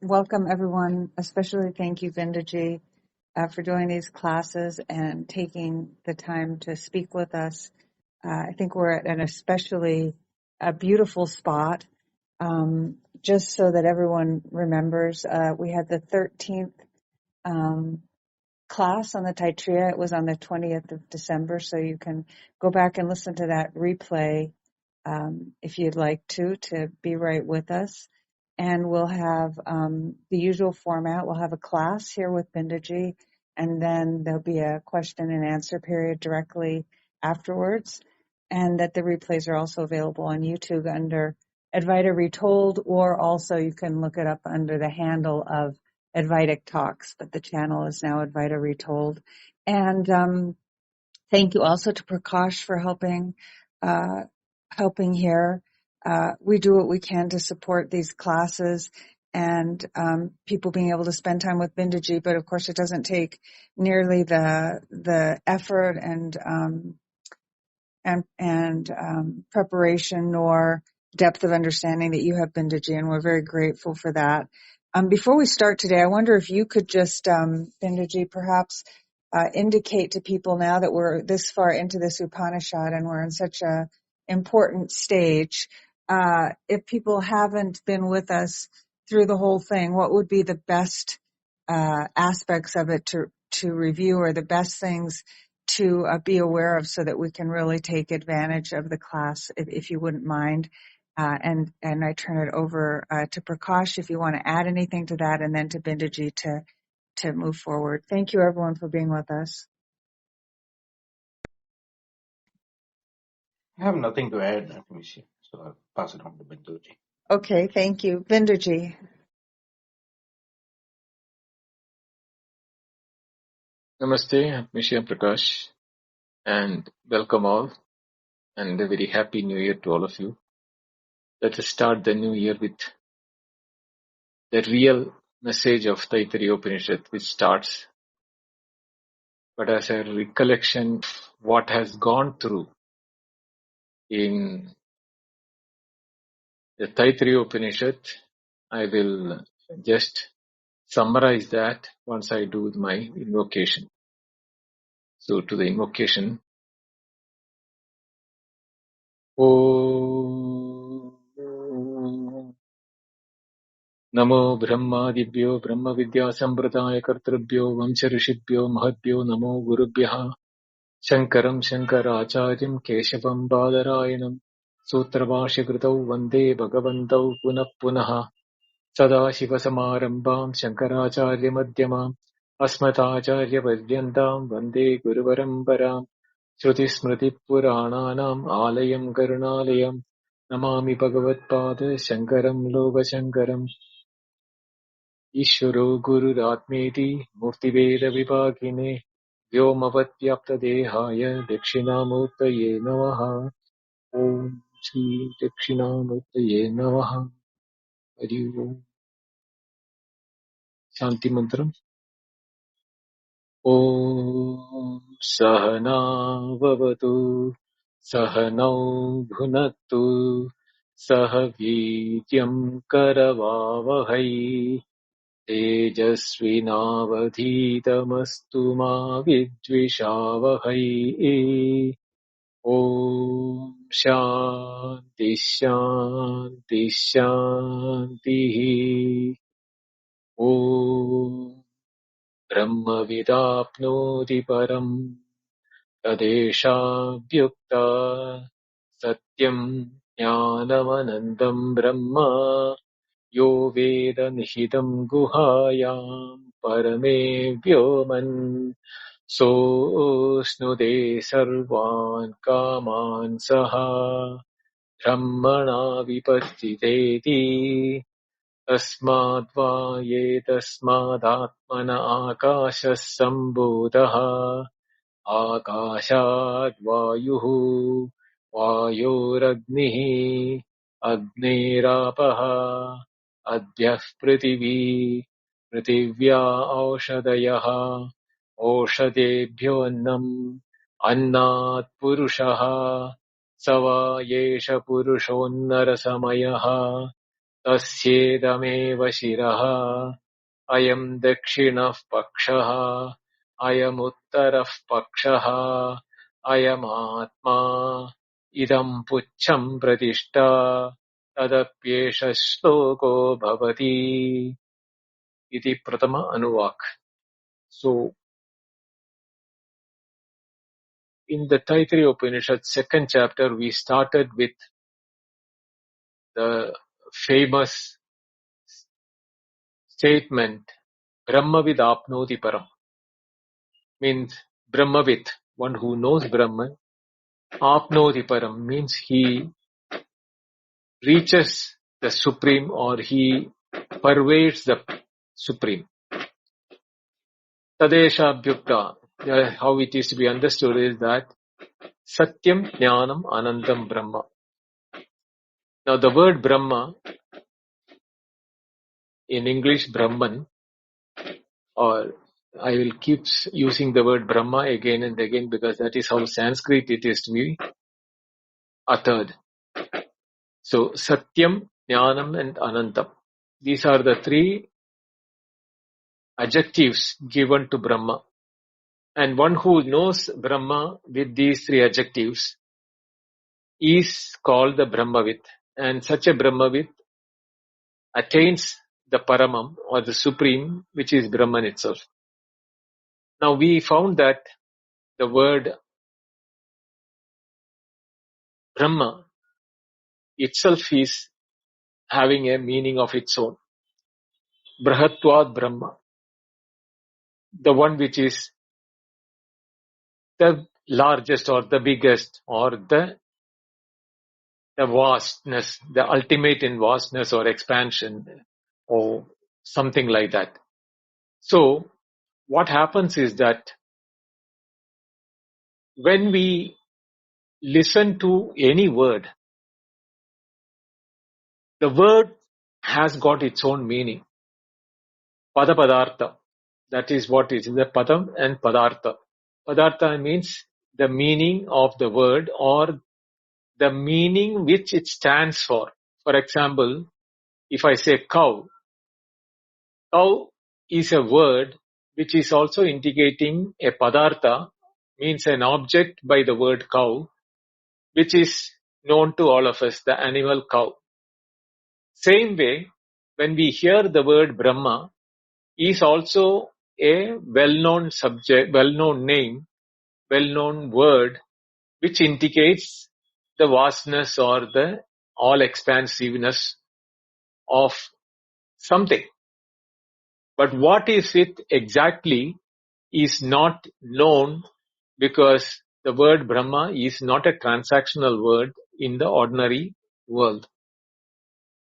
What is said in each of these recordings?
welcome everyone, especially thank you, Vindaji, for doing these classes and taking the time to speak with us. I think we're at an especially beautiful spot. Just so that everyone remembers, we had the 13th class on the Taitareeya. It was on the 20th of December, so you can go back and listen to that replay if you'd like to be right with us. And we'll have the usual format. We'll have a class here with Bindaji, and then there'll be a question and answer period directly afterwards. And that the replays are also available on YouTube under Advaita Retold, or also you can look it up under the handle of Advaitic Talks, but the channel is now Advaita Retold. And thank you also to Prakash for helping here. We do what we can to support these classes and people being able to spend time with Bindaji, but of course it doesn't take nearly the effort and preparation nor depth of understanding that you have, Bindaji, and we're very grateful for that. Before we start today, I wonder if you could just, Bindaji, perhaps indicate to people, now that we're this far into this Upanishad and we're in such a important stage, if people haven't been with us through the whole thing, what would be the best aspects of it to review, or the best things to be aware of, so that we can really take advantage of the class, if you wouldn't mind. And I turn it over to Prakash if you want to add anything to that, and then to Bindaji to move forward. Thank you, everyone, for being with us. I have nothing to add, Amishi, so I'll pass it on to Binduji. Okay, thank you. Bindaji. Namaste, Amishi and Prakash, and welcome all, and a very happy new year to all of you. Let us start the new year with the real message of Taitareeya Upanishad, which starts, but as a recollection, what has gone through in the Taitareeya Upanishad, I will just summarize that once I do my invocation. So to the invocation, Om Namo Brahmadibhyo Brahma Vidya Samvrataya Kartrabhyo Vamsha Rishibhyo Mahadbhyo Namo Gurubhyaha Shankaram Shankaracharyam Keshavam Badarayanam Sutrabhashya Kritau Vande Bhagavantau Punah Punaha Sadashivasamarambam Shankaracharya Madhyamam Asmatacharya Paryandam Vande Guruvarambaram Shruti Smriti Purananam Alayam Karunalayam Namami Bhagavatpada Shankaram Loka Shankaram Ishvaro Gururatmeti Murtiveda Vipakine Vyomavatyaptadehaya Dakshinamurtaye Namaha Om Shri Dakshinamurtaye Namaha Hari Om Shanti Mantram Om Sahana Vavatu Sahanau Bhunattu Sahavityam Karavavahai तेजस्विनावधीतमस्तु मा विद्विषावहै ॐ शान्ति शान्ति शान्तिः ॐ ब्रह्मविदाप्नोति परम् तदेषाभ्युक्ता सत्यम् ज्ञानमनन्तम् ब्रह्म यो वेद निहितम् गुहायाम् परमे व्योमन् सोऽश्नुते सर्वान् कामान् सः ब्रह्मणा विपश्चितेति तस्माद्वा एतस्मादात्मन आकाशः सम्भूतः आकाशाद् वायुः वायोरग्निः अग्निरापः अद्यः पृथिवी पृथिव्या औषधयः ओषधेभ्योऽन्नम् अन्नात् पुरुषः स वा एष पुरुषोन्नरसमयः Tasyedameva shiraha ayam dakshinah pakshaha ayam uttarah pakshaha ayam atma idam puchcham pratishta tadapyesha shloko bhavati iti pratama anuvak. So, in the Taitareeya Upanishad, second chapter, we started with the famous statement, Brahmavid apnoti param, means Brahmavid, one who knows Brahman, apnoti param means he reaches the Supreme or he pervades the Supreme. Tadesha Bhyukta, how it is to be understood is that Satyam Jnanam Anandam Brahma. Now the word Brahma, in English Brahman, or I will keep using the word Brahma again and again because that is how Sanskrit it is to be uttered. So Satyam, Jnanam and Anantam. These are the three adjectives given to Brahma. And one who knows Brahma with these three adjectives is called the Brahmavid. And such a Brahmavid attains the Paramam or the Supreme, which is Brahman itself. Now we found that the word Brahma itself is having a meaning of its own. Brahatvad Brahma, the one which is the largest or the biggest or the vastness, the ultimate in vastness or expansion or something like that. So what happens is that when we listen to any word, the word has got its own meaning. Pada padartha. That is what is the padam and padartha. Padartha means the meaning of the word or the meaning which it stands for. For example, if I say cow, cow is a word which is also indicating a padartha, means an object by the word cow, which is known to all of us, the animal cow. Same way, when we hear the word Brahma, is also a well-known subject, well-known name, well-known word, which indicates the vastness or the all-expansiveness of something. But what is it exactly is not known because the word Brahma is not a transactional word in the ordinary world.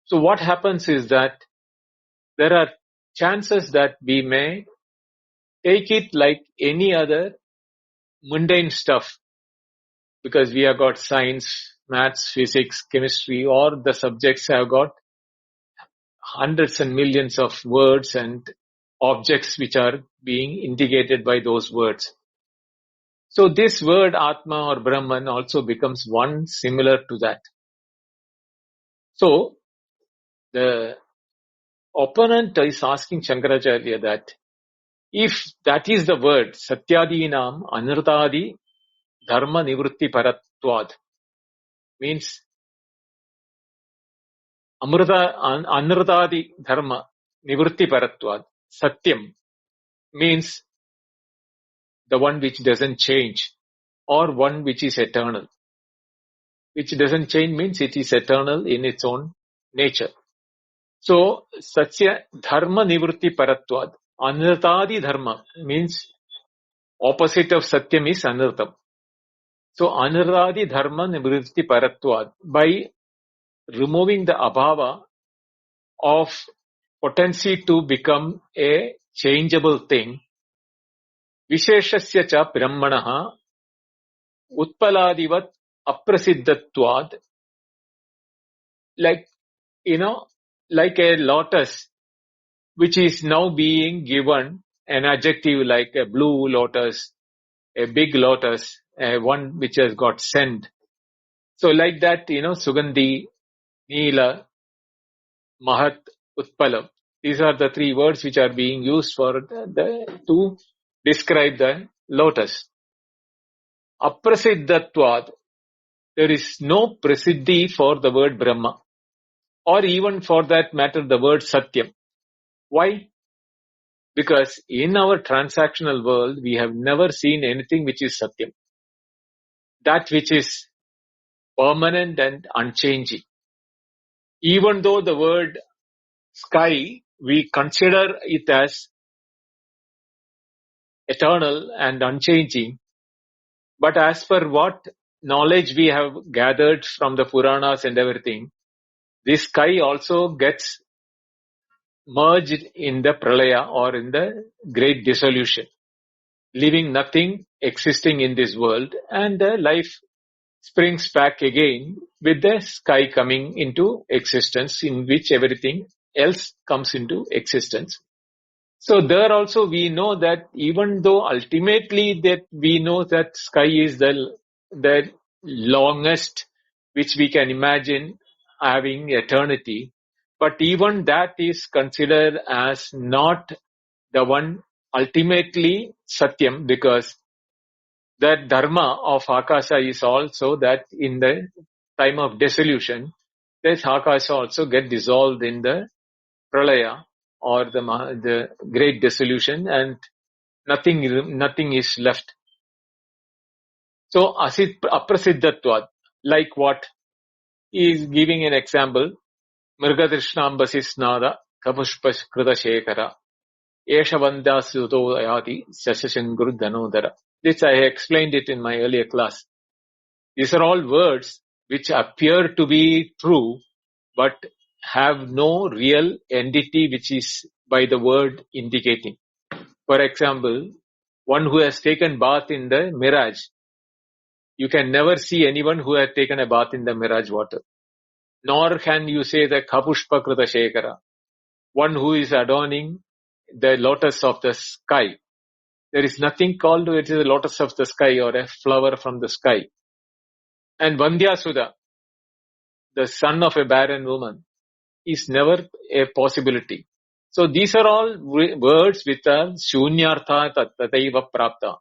So what happens is that there are chances that we may take it like any other mundane stuff because we have got science, maths, physics, chemistry, or the subjects have got hundreds and millions of words and objects which are being indicated by those words. So this word Atma or Brahman also becomes one similar to that. So the opponent is asking Shankaracharya that if that is the word Satyadinam Anurtadi Dharma Nivrutti Paratvad, means Anurtadi Dharma Nivrutti Paratvad, Satyam means the one which doesn't change or one which is eternal. Which doesn't change means it is eternal in its own nature. So, Satya Dharma Nivrutti Paratvad. Anurtadi Dharma means opposite of Satyam is Anurtam. So, Anurtadi Dharma Nivrutti Paratvad. By removing the abhava of potency to become a changeable thing, Visheshasya cha Brahmanaha Utpaladivat Aprasiddhatvad, like, like a lotus, which is now being given an adjective like a blue lotus, a big lotus, one which has got scent. So like that, Sugandhi, Neela, Mahat, Utpalam. These are the three words which are being used for to describe the lotus. Aprasiddhatvad. There is no prasiddhi for the word Brahma, or even for that matter the word Satyam. Why? Because in our transactional world, we have never seen anything which is Satyam. That which is permanent and unchanging. Even though the word sky, we consider it as eternal and unchanging, but as per what knowledge we have gathered from the Puranas and everything, this sky also gets merged in the pralaya or in the great dissolution, leaving nothing existing in this world, and the life springs back again with the sky coming into existence, in which everything else comes into existence. So there also we know that even though ultimately that we know that sky is the longest which we can imagine having eternity, but even that is considered as not the one ultimately Satyam, because that dharma of Akasha is also that in the time of dissolution, this Akasha also get dissolved in the pralaya or the great dissolution, and nothing is left. So aprasiddhatvad, like what? He is giving an example. Mrigadrishnambasis nada kapushpas krita shekara esha vandasuto ayati sasashangur dhanodara. This I explained it in my earlier class. These are all words which appear to be true, but have no real entity which is by the word indicating. For example, one who has taken bath in the mirage, you can never see anyone who has taken a bath in the mirage water. Nor can you say the Kapushpa Krita Shekara, one who is adorning the lotus of the sky. There is nothing called it is a lotus of the sky or a flower from the sky. And Vandyasuda, the son of a barren woman, is never a possibility. So these are all words with a shunyartha tataiva prapta.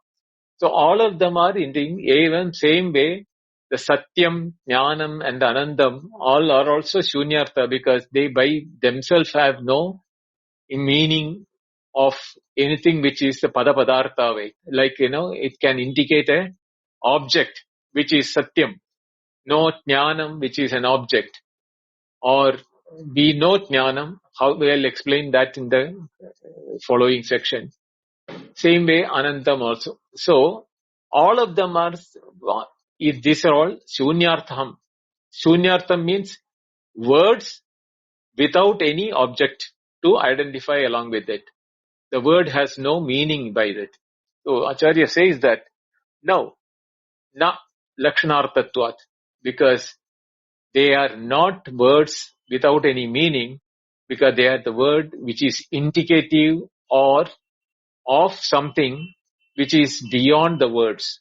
So all of them are in the even same way. The Satyam, Jnanam and Anandam all are also shunyartha, because they by themselves have no meaning of anything which is the pada padartha way. Like, it can indicate a object which is Satyam, no Jnanam which is an object, or we know Jnanam. How we'll explain that in the following section. Same way Anantam also. So all of them are, these are all Shunyartham. Shunyartham means words without any object to identify along with it. The word has no meaning by it. So Acharya says that, no, na lakshanarthatvat, because they are not words without any meaning, because they are the word which is indicative or of something which is beyond the words.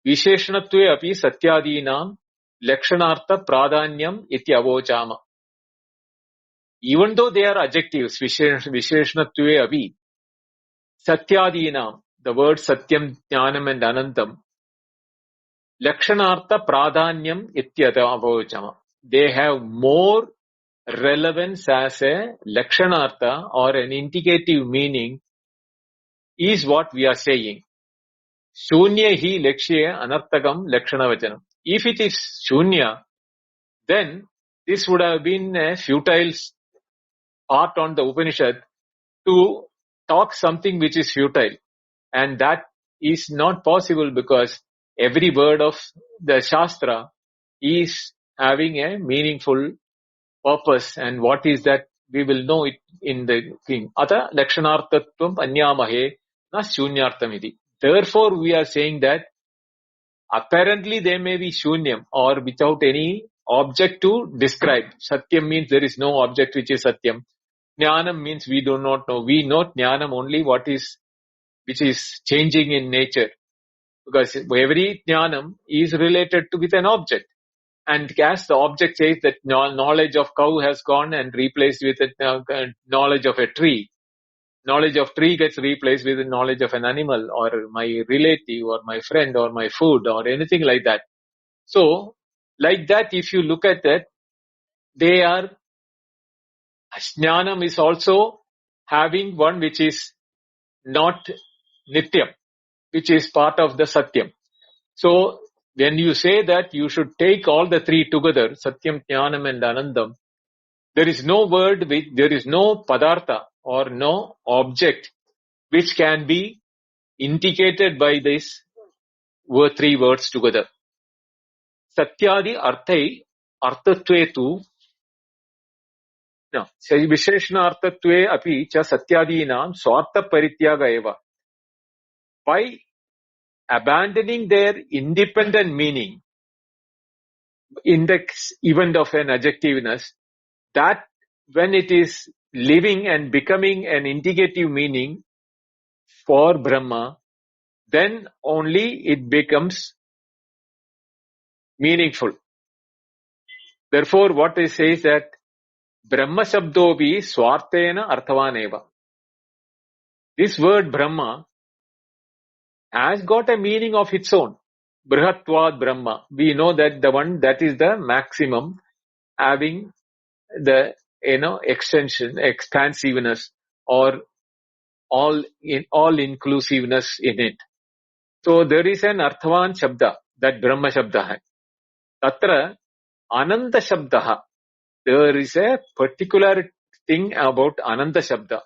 Visheshanatve api satyadinam lakshanartha pradanyam iti avochama. Even though they are adjectives, visheshanatve api satyadinam, the words satyam, jnanam and anantam, lakshanartha pradanyam iti avochama. They have more relevance as a lakshanartha or an indicative meaning, is what we are saying. Shunya hi lakshya anarthakam lakshanavachanam. If it is shunya, then this would have been a futile part on the Upanishad to talk something which is futile. And that is not possible, because every word of the Shastra is having a meaningful purpose. And what is that? We will know it in the thing. Ata lakshanarthatvam anyamahe na shunyartamiti. Therefore, we are saying that apparently they may be shunyam, or without any object to describe. Satyam means there is no object which is Satyam. Jnanam means we do not know. We know Jnanam only which is changing in nature. Because every Jnanam is related to with an object. And as the object says that knowledge of cow has gone and replaced with knowledge of a tree. Knowledge of tree gets replaced with the knowledge of an animal or my relative or my friend or my food or anything like that. So, like that, if you look at that, they are, Jnanam is also having one which is not Nityam, which is part of the Satyam. So, when you say that you should take all the three together, Satyam, Jnanam and Anandam, there is no word, there is no Padartha or no object which can be indicated by these three words together. Satyadi arthai artatve tu no, Visheshana artatve api cha satyadinam swartha parityaga eva. By abandoning their independent meaning in the event of an adjectiveness, that when it is living and becoming an indicative meaning for Brahma, then only it becomes meaningful. Therefore, what it says that Brahma Shabdobi Swartena Arthavaneva. This word Brahma has got a meaning of its own. Brihatvad Brahma. We know that the one that is the maximum, having the extension, expansiveness, or all inclusiveness in it. So there is an Arthavan Shabda, that Brahma Shabda hai. Tatra Ananda Shabdaha. There is a particular thing about Ananda Shabda.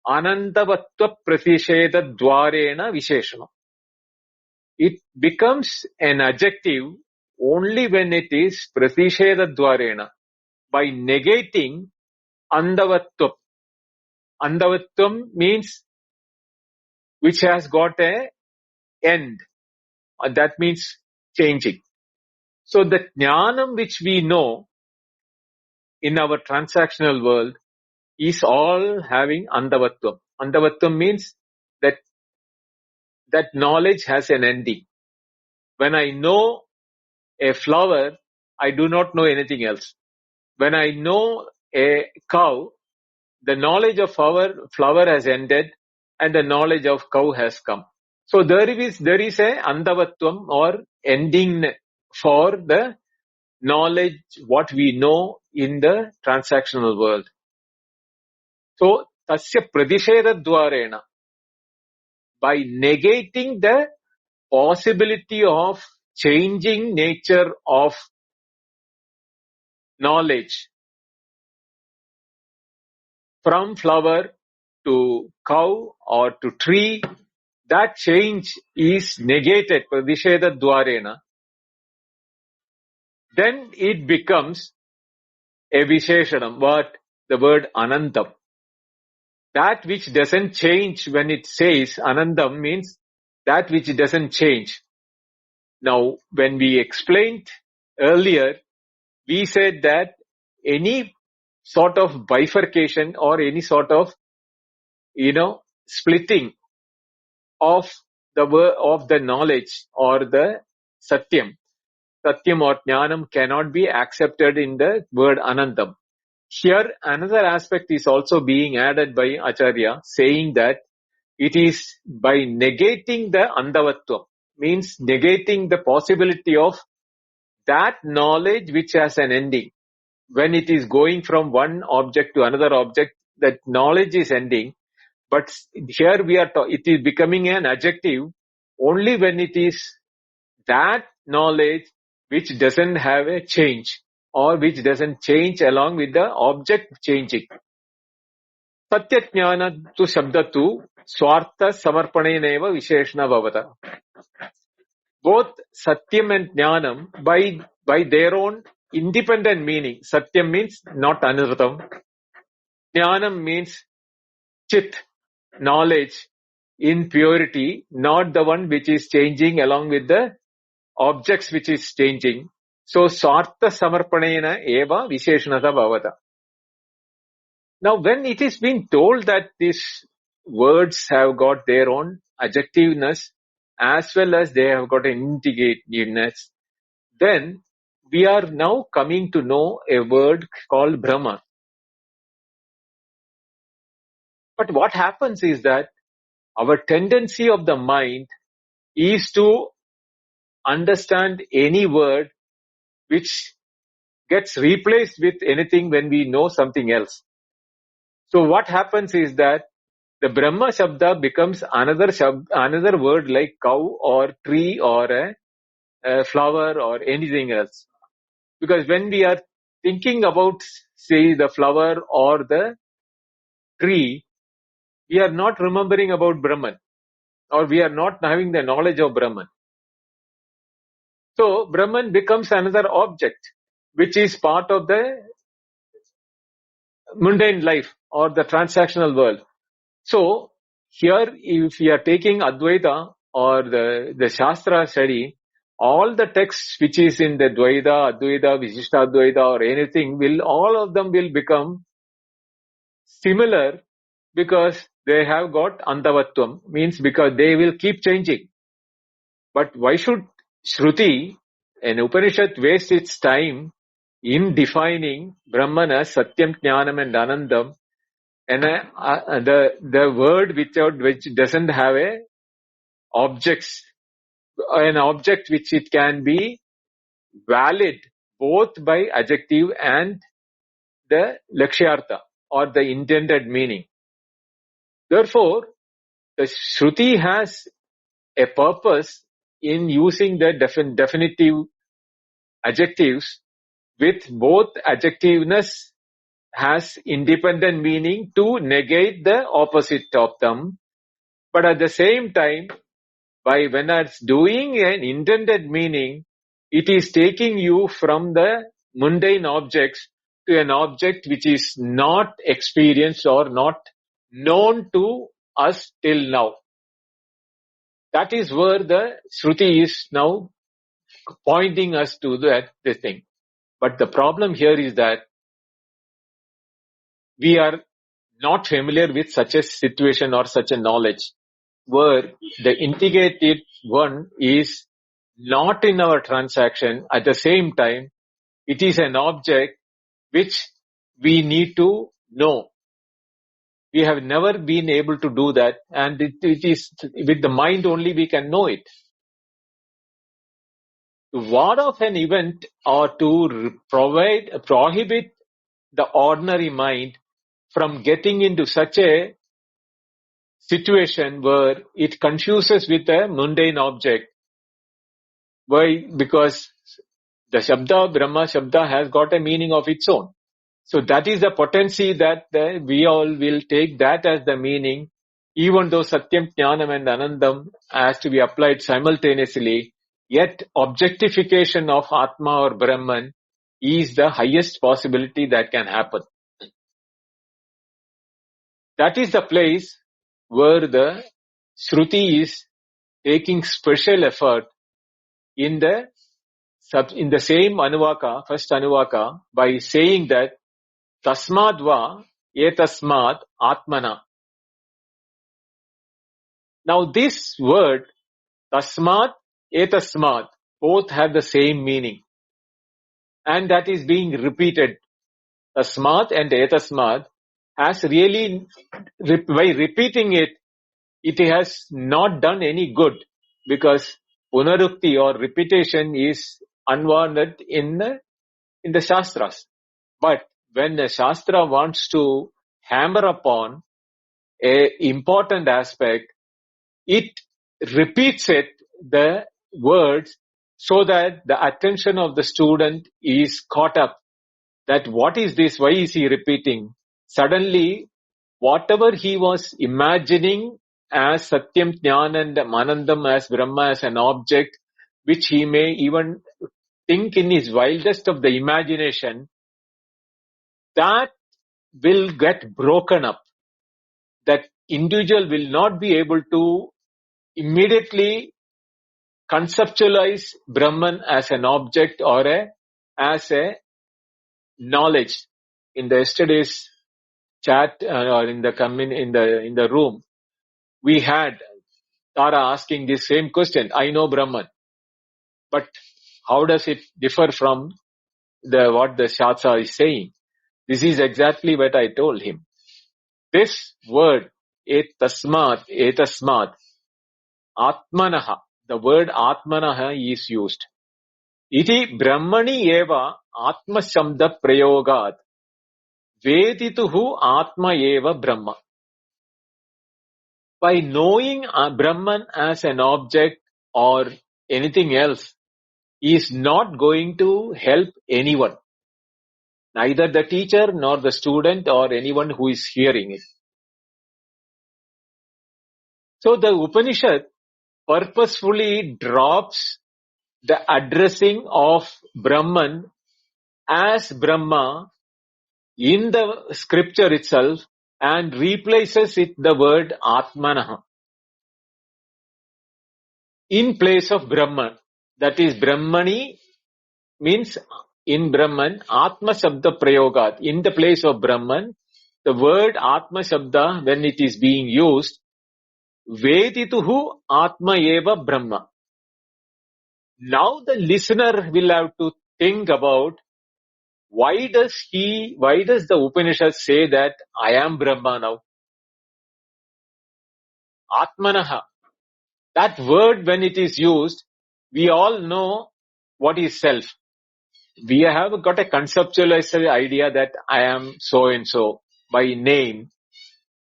Anandavatva Pratisheda Dwarena Visheshana. It becomes an adjective only when it is Pratisheda Dwarena, by negating Andavatvam. Andavatvam means which has got a end. That means changing. So the jnanam which we know in our transactional world is all having Andavatvam. Andavatvam means that knowledge has an ending. When I know a flower, I do not know anything else. When I know a cow, the knowledge of flower has ended and the knowledge of cow has come. So there is a Andavatvam or ending for the knowledge, what we know in the transactional world. So, tasya pradisheda dwarena, by negating the possibility of changing nature of knowledge from flower to cow or to tree, that change is negated, pradisheda dwarena, then it becomes a visheshanam, what the word anantam. That which doesn't change, when it says anandam, means that which doesn't change. Now, when we explained earlier, we said that any sort of bifurcation or any sort of, splitting of the knowledge or the satyam or jnanam cannot be accepted in the word anandam. Here, another aspect is also being added by Acharya, saying that it is by negating the andavatvam, means negating the possibility of that knowledge which has an ending. When it is going from one object to another object, that knowledge is ending. But here it is becoming an adjective only when it is that knowledge which doesn't have a change or which doesn't change along with the object changing. Satyajnana tu shabda tu swartha samarpaneneva visheshna bhavata. Both Satyam and Jnanam, by their own independent meaning. Satyam means not anurtam. Jnanam means chit, knowledge in purity, not the one which is changing along with the objects which is changing. So, Swartha Samarpanena eva Visheshanata Bhavata. Now, when it is being told that these words have got their own adjectiveness as well as they have got an indicativeness, then we are now coming to know a word called Brahman. But what happens is that our tendency of the mind is to understand any word which gets replaced with anything when we know something else. So what happens is that the Brahma Shabda becomes another word like cow or tree or a flower or anything else. Because when we are thinking about, say, the flower or the tree, we are not remembering about Brahman, or we are not having the knowledge of Brahman. So Brahman becomes another object, which is part of the mundane life or the transactional world. So here, if we are taking Advaita or the Shastra study, all the texts which is in the Dvaita, Advaita, Vishishtadvaita or anything, all of them will become similar because they have got Antavatvam, means because they will keep changing. But why should Shruti, an Upanishad, waste its time in defining Brahman as Satyam, Jnanam and Anandam, and the word which doesn't have an object which it can be valid both by adjective and the lakshyartha or the intended meaning. Therefore, the Shruti has a purpose in using the definitive adjectives with both adjectiveness has independent meaning to negate the opposite of them. But at the same time, when it's doing an intended meaning, it is taking you from the mundane objects to an object which is not experienced or not known to us till now. That is where the Shruti is now pointing us to this thing. But the problem here is that we are not familiar with such a situation or such a knowledge where the integrated one is not in our transaction. At the same time, it is an object which we need to know. We have never been able to do that, and it is with the mind only we can know it. To ward off an event or to prohibit the ordinary mind from getting into such a situation where it confuses with a mundane object. Why? Because the Shabda, Brahma Shabda has got a meaning of its own. So that is the potency that we all will take that as the meaning, even though Satyam, Jnanam and Anandam has to be applied simultaneously, yet objectification of Atma or Brahman is the highest possibility that can happen. That is the place where the Shruti is taking special effort in the same Anuvaka, first Anuvaka, by saying that Tasmadva etasmad atmana. Now this word Tasmad, etasmad, both have the same meaning, and that is being repeated. Tasmad and etasmad has really, by repeating it, it has not done any good, because punarukti or repetition is unwarranted in the Shastras. But when the Shastra wants to hammer upon a important aspect, it repeats the words, so that the attention of the student is caught up. That what is this? Why is he repeating? Suddenly, whatever he was imagining as Satyam, Jnana and Manandam, as Brahma, as an object, which he may even think in his wildest of the imagination, that will get broken up. That individual will not be able to immediately conceptualize Brahman as an object or as a knowledge. In the yesterday's chat or in the room, we had Tara asking this same question. I know Brahman, but how does it differ from what the Shastra is saying. This is exactly what I told him. This word, etasmat, atmanaha, the word atmanaha is used. Iti brahmani eva atma shabda prayogat vedituhu atma eva brahma. By knowing Brahman as an object or anything else is not going to help anyone, neither the teacher nor the student or anyone who is hearing it. So the Upanishad purposefully drops the addressing of Brahman as Brahma in the scripture itself and replaces it the word Atmanaha in place of Brahman. That is, Brahmani means in Brahman, Atma Shabda Prayogat. In the place of Brahman, the word Atma Shabda, when it is being used, Vedituhu Atma Eva Brahma. Now the listener will have to think about why does the Upanishad say that I am Brahma now? Atmanaha. That word, when it is used, we all know what is self. We have got a conceptualized idea that I am so and so by name,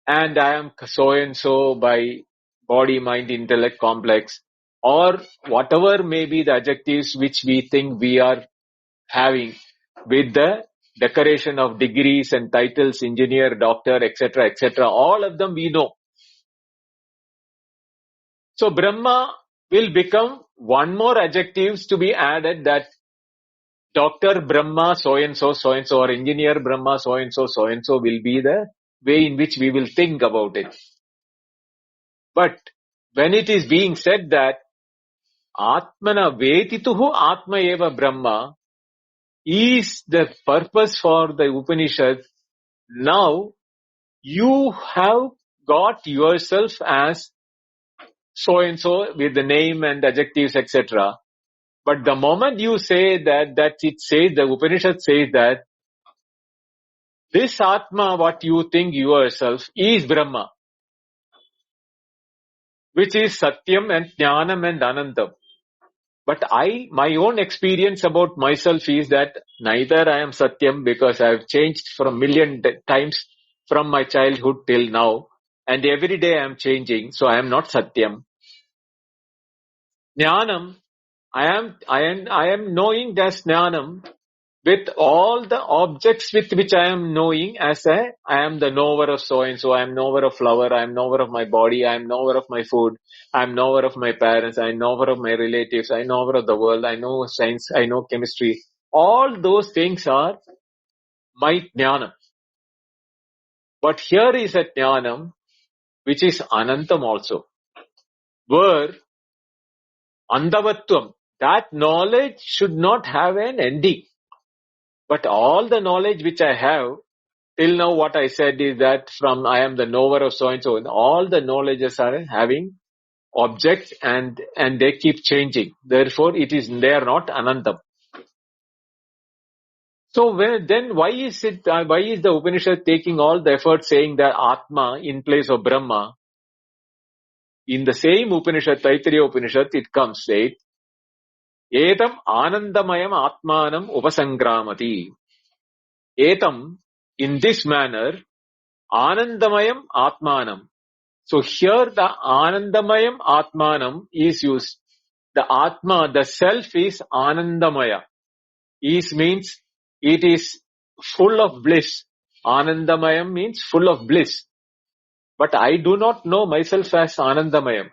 and I am so and so by body, mind, intellect, complex, or whatever may be the adjectives which we think we are having with the decoration of degrees and titles, engineer, doctor, etc., etc. All of them we know. So Brahma will become one more adjectives to be added, that Dr. Brahma so and so, or engineer Brahma so and so will be the way in which we will think about it. But when it is being said that Atmana Vedituhu Atma Eva Brahma is the purpose for the Upanishad, now you have got yourself as so and so with the name and adjectives, etc. But the moment you say that it says, the Upanishad says that this Atma, what you think yourself, is Brahma, which is Satyam and Jnanam and Anandam. But my own experience about myself is that neither I am Satyam, because I have changed from million times from my childhood till now, and every day I am changing, so I am not Satyam. Jnanam, I am knowing as Jnanam with all the objects with which I am knowing as I am the knower of so and so, I am knower of flower, I am knower of my body, I am knower of my food, I am knower of my parents, I am knower of my relatives, I am knower of the world, I know science, I know chemistry. All those things are my jnanam. But here is a jnanam which is anantam also, where andavatvam, that knowledge should not have an ending. But all the knowledge which I have, till now what I said is that from I am the knower of so and so, all the knowledges are having objects and they keep changing. Therefore they are not anantam. So then why is the Upanishad taking all the effort saying that Atma in place of Brahma? In the same Upanishad, Taitareeya Upanishad, it comes, say, Etam anandamayam atmanam upasangramati. Etam, in this manner, Anandamayam Atmanam. So here the Anandamayam Atmanam is used. The Atma, the self is Anandamaya. Means it is full of bliss. Anandamayam means full of bliss. But I do not know myself as Anandamayam.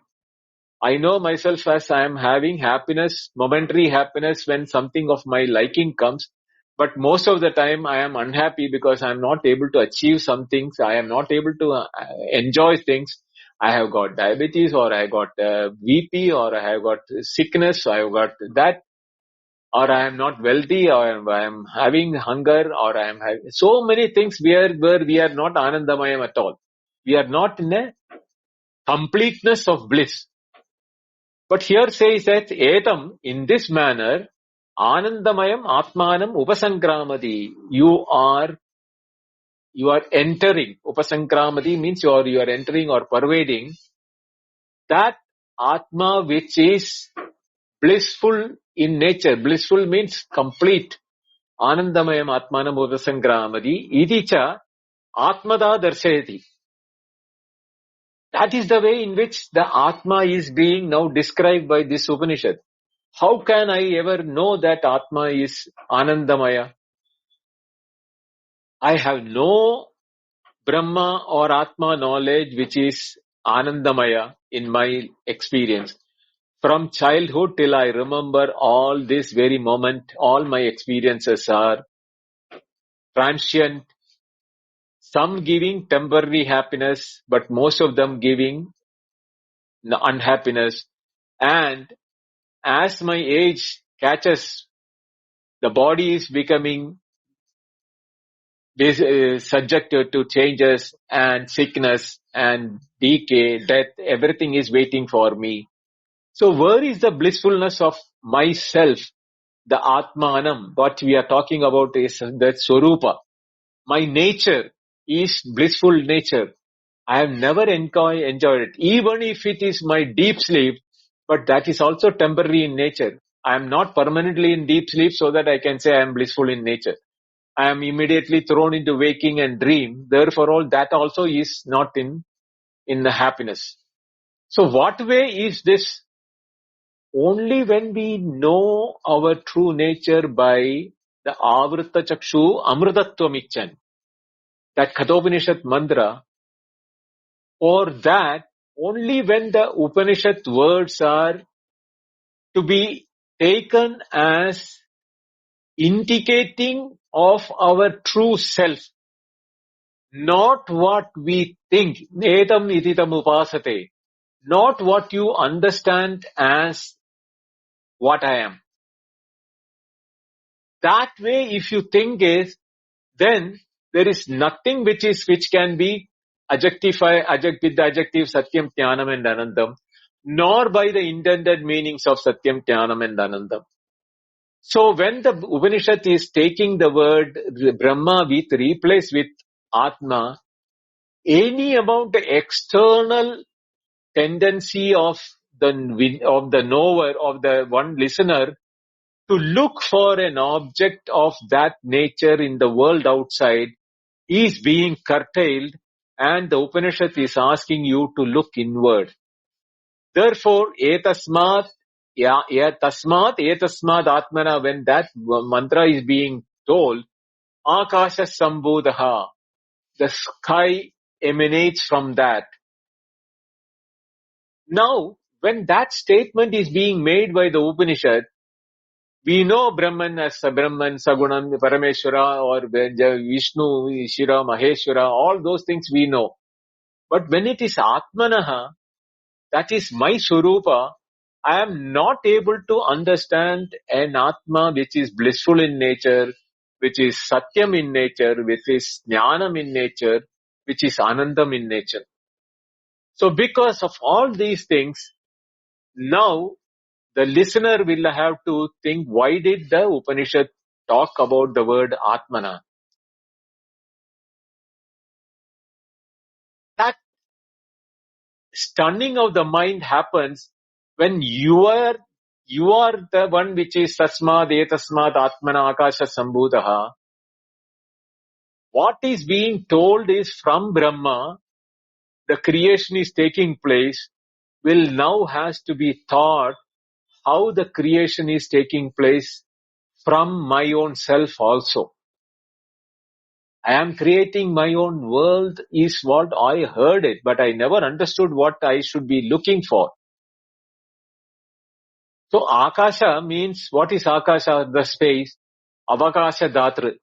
I know myself as I am having happiness, momentary happiness when something of my liking comes. But most of the time I am unhappy because I am not able to achieve some things. I am not able to enjoy things. I have got diabetes, or I have got VP, or I have got sickness, I have got that, or I am not wealthy, or I am having hunger, or I am having so many things where we are not Anandamayam at all. We are not in a completeness of bliss. But here says that etam, in this manner, Anandamayam Atmanam Upasangramadi. You are entering. Upasangramadi means you are entering or pervading that Atma which is blissful in nature. Blissful means complete. Anandamayam Atmanam Upasangramadi. Idicha Atmada Darshayati. That is the way in which the Atma is being now described by this Upanishad. How can I ever know that Atma is Anandamaya? I have no Brahma or Atma knowledge which is Anandamaya in my experience. From childhood till I remember all this very moment, all my experiences are transient, some giving temporary happiness, but most of them giving unhappiness. And as my age catches, the body is becoming subjected to changes and sickness and decay, death. Everything is waiting for me. So where is the blissfulness of myself, the Atmanam? What we are talking about is that Swarupa. My nature is blissful nature. I have never enjoyed it, even if it is my deep sleep, but that is also temporary in nature. I am not permanently in deep sleep so that I can say I am blissful in nature. I am immediately thrown into waking and dream. Therefore, all that also is not in the happiness. So what way is this? Only when we know our true nature by the Avrita Chakshu Amritatvamichan, that Kathopanishad mantra, or that only when the Upanishad words are to be taken as indicating of our true self, not what we think, netam ititam upasate, not what you understand as what I am. That way, if you think is, then there is nothing which can be adjectified with the adjective Satyam, Jnanam and Anandam, nor by the intended meanings of Satyam, Jnanam and Anandam. So when the Upanishad is taking the word Brahma replaced with Atma, any amount of external tendency of the knower, of the one listener, to look for an object of that nature in the world outside is being curtailed, and the Upanishad is asking you to look inward. Therefore, tasmat atmana, when that mantra is being told, akasha sambodha, the sky emanates from that. Now, when that statement is being made by the Upanishad, we know Brahman as Brahman, Sagunam, Parameshwara, or Vishnu, Shira, Maheshwara, all those things we know. But when it is Atmanaha, that is my Swarupa, I am not able to understand an Atma which is blissful in nature, which is Satyam in nature, which is Jnanam in nature, which is Anandam in nature. So because of all these things, now the listener will have to think, why did the Upanishad talk about the word Atmana? That stunning of the mind happens when you are the one which is Tasmad Etasmad Atmana Akasha Sambhudaha. What is being told is from Brahma, the creation is taking place, will now has to be taught how the creation is taking place from my own self also. I am creating my own world is what I heard it, but I never understood what I should be looking for. So Akasha means, what is Akasha? The space. Avakasha Dhatra.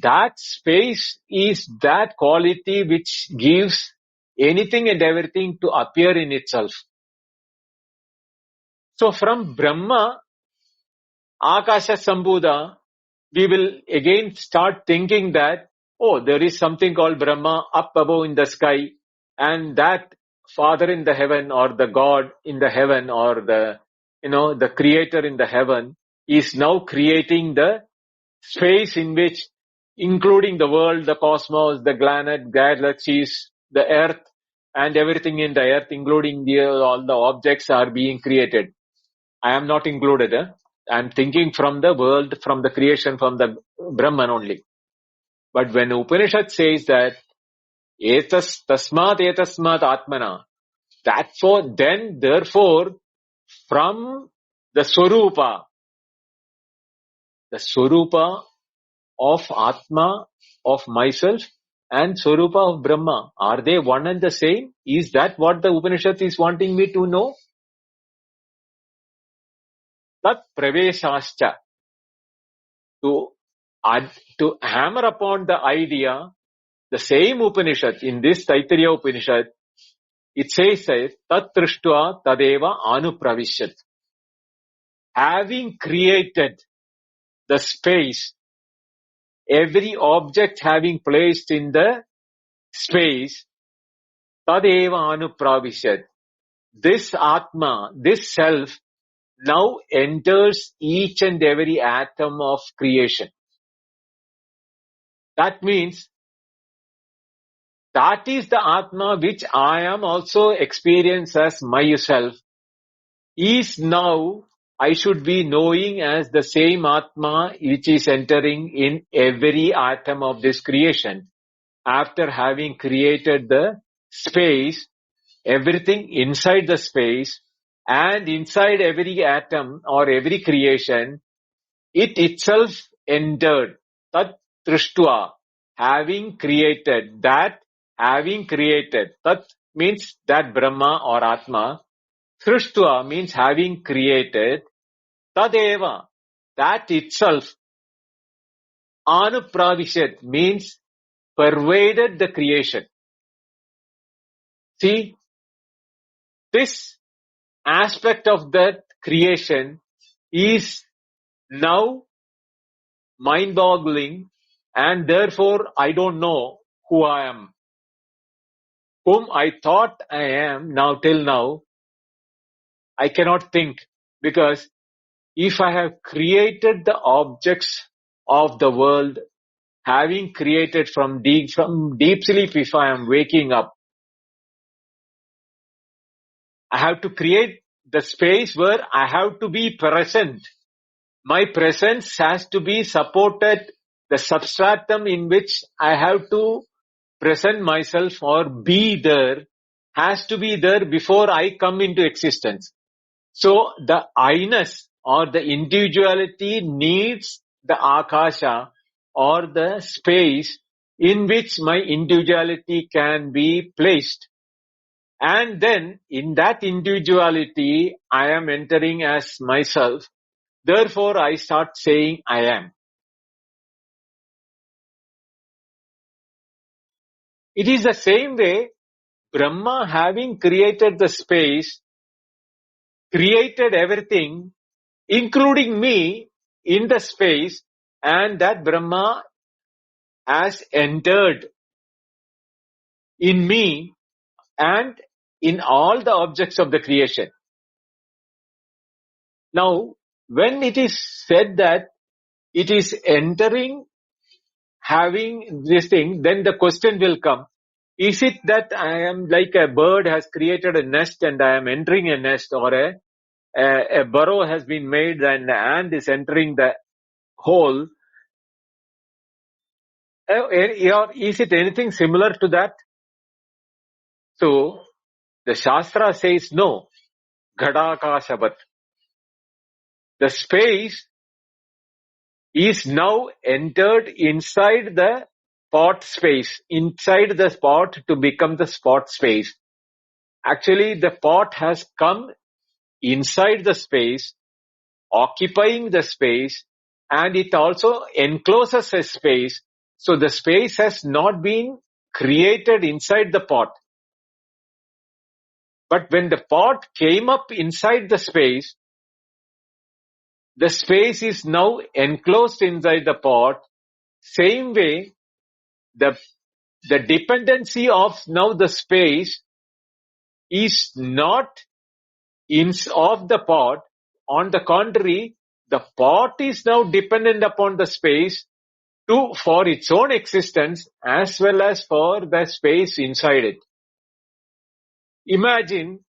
That space is that quality which gives anything and everything to appear in itself. So from Brahma, Akasha Sambhuda, we will again start thinking that, oh, there is something called Brahma up above in the sky, and that Father in the heaven, or the God in the heaven, or the the creator in the heaven is now creating the space in which, including the world, the cosmos, the planet, galaxies, the earth, and everything in the earth, including all the objects are being created. I am not included. I am thinking from the world, from the creation, from the Brahman only. But when Upanishad says that tasmat atmana, therefore, from the Swarupa of Atma, of myself, and Swarupa of Brahma, are they one and the same? Is that what the Upanishad is wanting me to know? Tat praveshascha, to hammer upon the idea, the same Upanishad, in this Taitareeya Upanishad, it says that tat trishtva tadeva anupravishyat. Having created the space, every object having placed in the space, tadeva anupravishyat. This Atma, this self, now enters each and every atom of creation. That means that is the Atma which I am also experienced as myself, is now I should be knowing as the same Atma which is entering in every atom of this creation. After having created the space, everything inside the space, and inside every atom or every creation, it itself entered. Tat trishtva, having created. Tat means that Brahma or Atma. Trishtva means having created. Tadeva, that itself. Anupravishyat means pervaded the creation. See, this aspect of that creation is now mind-boggling, and therefore I don't know who I am. Whom I thought I am till now, I cannot think, because if I have created the objects of the world, having created from deep sleep, if I am waking up, I have to create the space where I have to be present. My presence has to be supported, the substratum in which I have to present myself or be there has to be there before I come into existence. So the I-ness or the individuality needs the akasha or the space in which my individuality can be placed. And then in that individuality, I am entering as myself. Therefore, I start saying I am. It is the same way Brahma, having created the space, created everything, including me, in the space, and that Brahma has entered in me and in all the objects of the creation. Now, when it is said that it is entering, having this thing, then the question will come, is it that I am like a bird has created a nest and I am entering a nest, or a burrow has been made and the ant is entering the hole? Or is it anything similar to that? So, the Shastra says no. Ghadakashavat. The space is now entered inside the pot space, inside the pot to become the spot space. Actually, the pot has come inside the space, occupying the space, and it also encloses a space. So the space has not been created inside the pot. But when the pot came up inside the space is now enclosed inside the pot. Same way, the dependency of now the space is not of the pot, On the contrary, the pot is now dependent upon the space for its own existence as well as for the space inside it. Imagine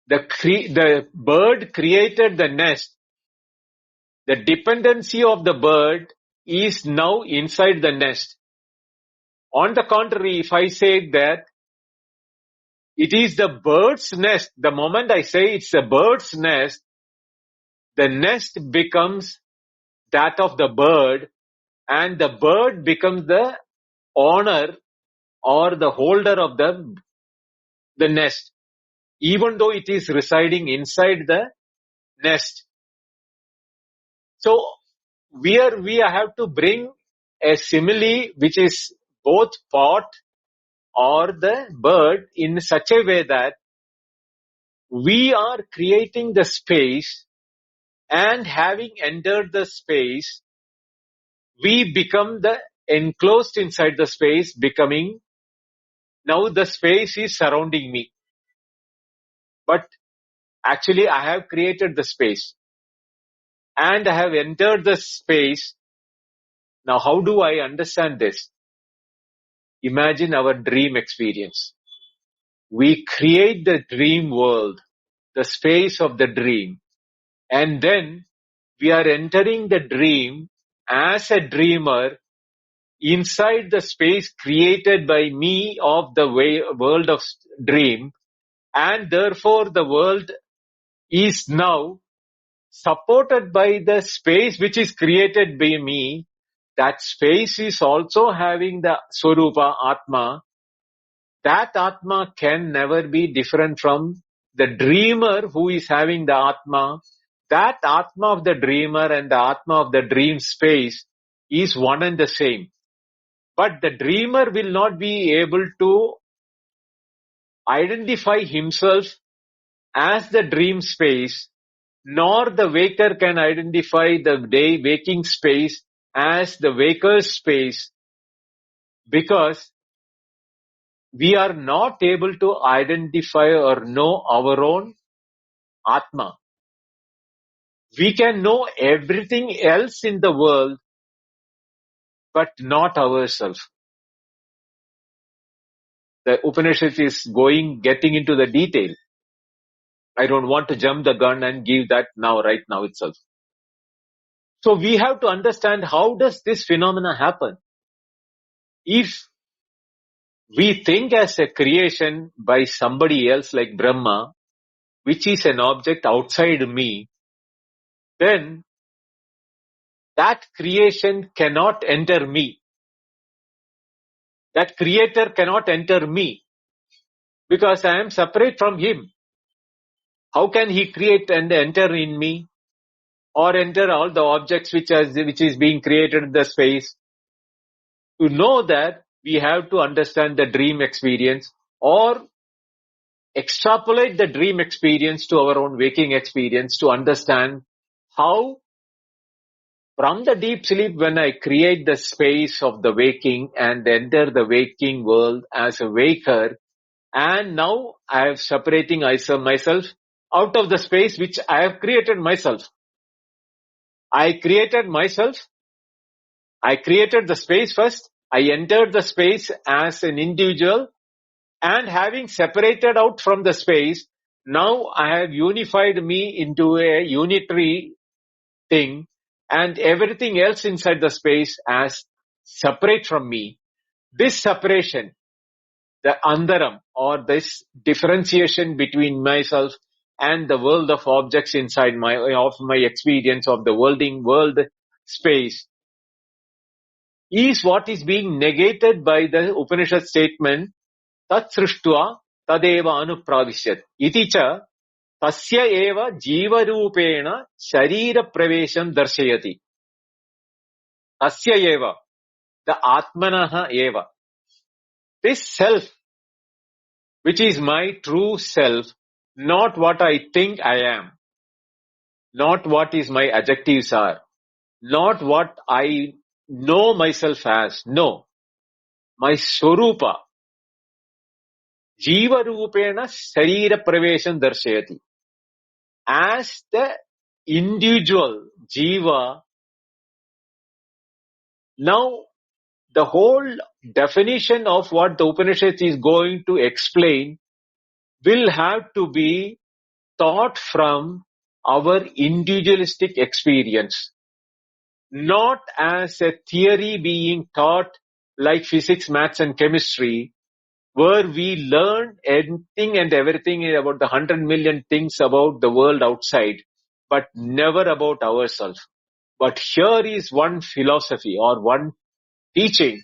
the bird created the nest. The dependency of the bird is now inside the nest. On the contrary, if I say that it is the bird's nest, the moment I say it's the bird's nest, the nest becomes that of the bird, and the bird becomes the owner or the holder of the nest, even though it is residing inside the nest. So we have to bring a simile which is both pot or the bird in such a way that we are creating the space, and having entered the space, we become the enclosed inside the space, becoming now the space is surrounding me. But actually I have created the space and I have entered the space. Now how do I understand this? Imagine our dream experience. We create the dream world, the space of the dream, and then we are entering the dream as a dreamer inside the space created by me of the world of dream, and therefore the world is now supported by the space which is created by me. That space is also having the Swarupa Atma. That Atma can never be different from the dreamer who is having the Atma. That Atma of the dreamer and the Atma of the dream space is one and the same. But the dreamer will not be able to identify himself as the dream space, nor the waker can identify the waking space as the waker's space, because we are not able to identify or know our own Atma. We can know everything else in the world, but not ourselves. The Upanishad is getting into the detail. I don't want to jump the gun and give that right now itself. So we have to understand, how does this phenomena happen? If we think as a creation by somebody else like Brahma, which is an object outside me, then that creation cannot enter me. That creator cannot enter me because I am separate from him. How can he create and enter in me or enter all the objects which is being created in the space? To know that, we have to understand the dream experience or extrapolate the dream experience to our own waking experience to understand how from the deep sleep, when I create the space of the waking and enter the waking world as a waker, and now I am separating myself out of the space which I have created myself. I created myself. I created the space first. I entered the space as an individual, and having separated out from the space, now I have unified me into a unitary thing, and everything else inside the space as separate from me. This separation, the andaram, or this differentiation between myself and the world of objects inside my experience of the world space, is what is being negated by the Upanishad statement, tat srishtva tadeva anupravishyat iti cha tasya eva jivarupena sharira pravesham darshayati. Tasya eva, the atmanaha eva. This self, which is my true self, not what I think I am, not what is my adjectives are, not what I know myself as, no. My Swarupa, Jiva Rupena Sarira Pravesham Darshayati. as the individual Jiva. Now, the whole definition of what the Upanishad is going to explain will have to be taught from our individualistic experience, not as a theory being taught like physics, maths and chemistry, where we learn anything and everything about the 100 million things about the world outside, but never about ourselves. But here is one philosophy or one teaching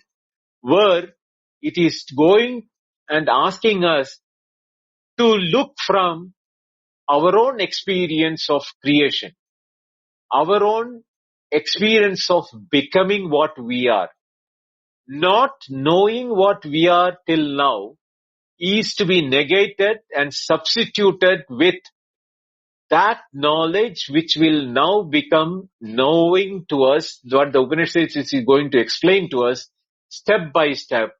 where it is going and asking us to look from our own experience of creation, our own experience of becoming what we are. Not knowing what we are till now is to be negated and substituted with that knowledge which will now become knowing to us, what the Upanishad is going to explain to us step by step.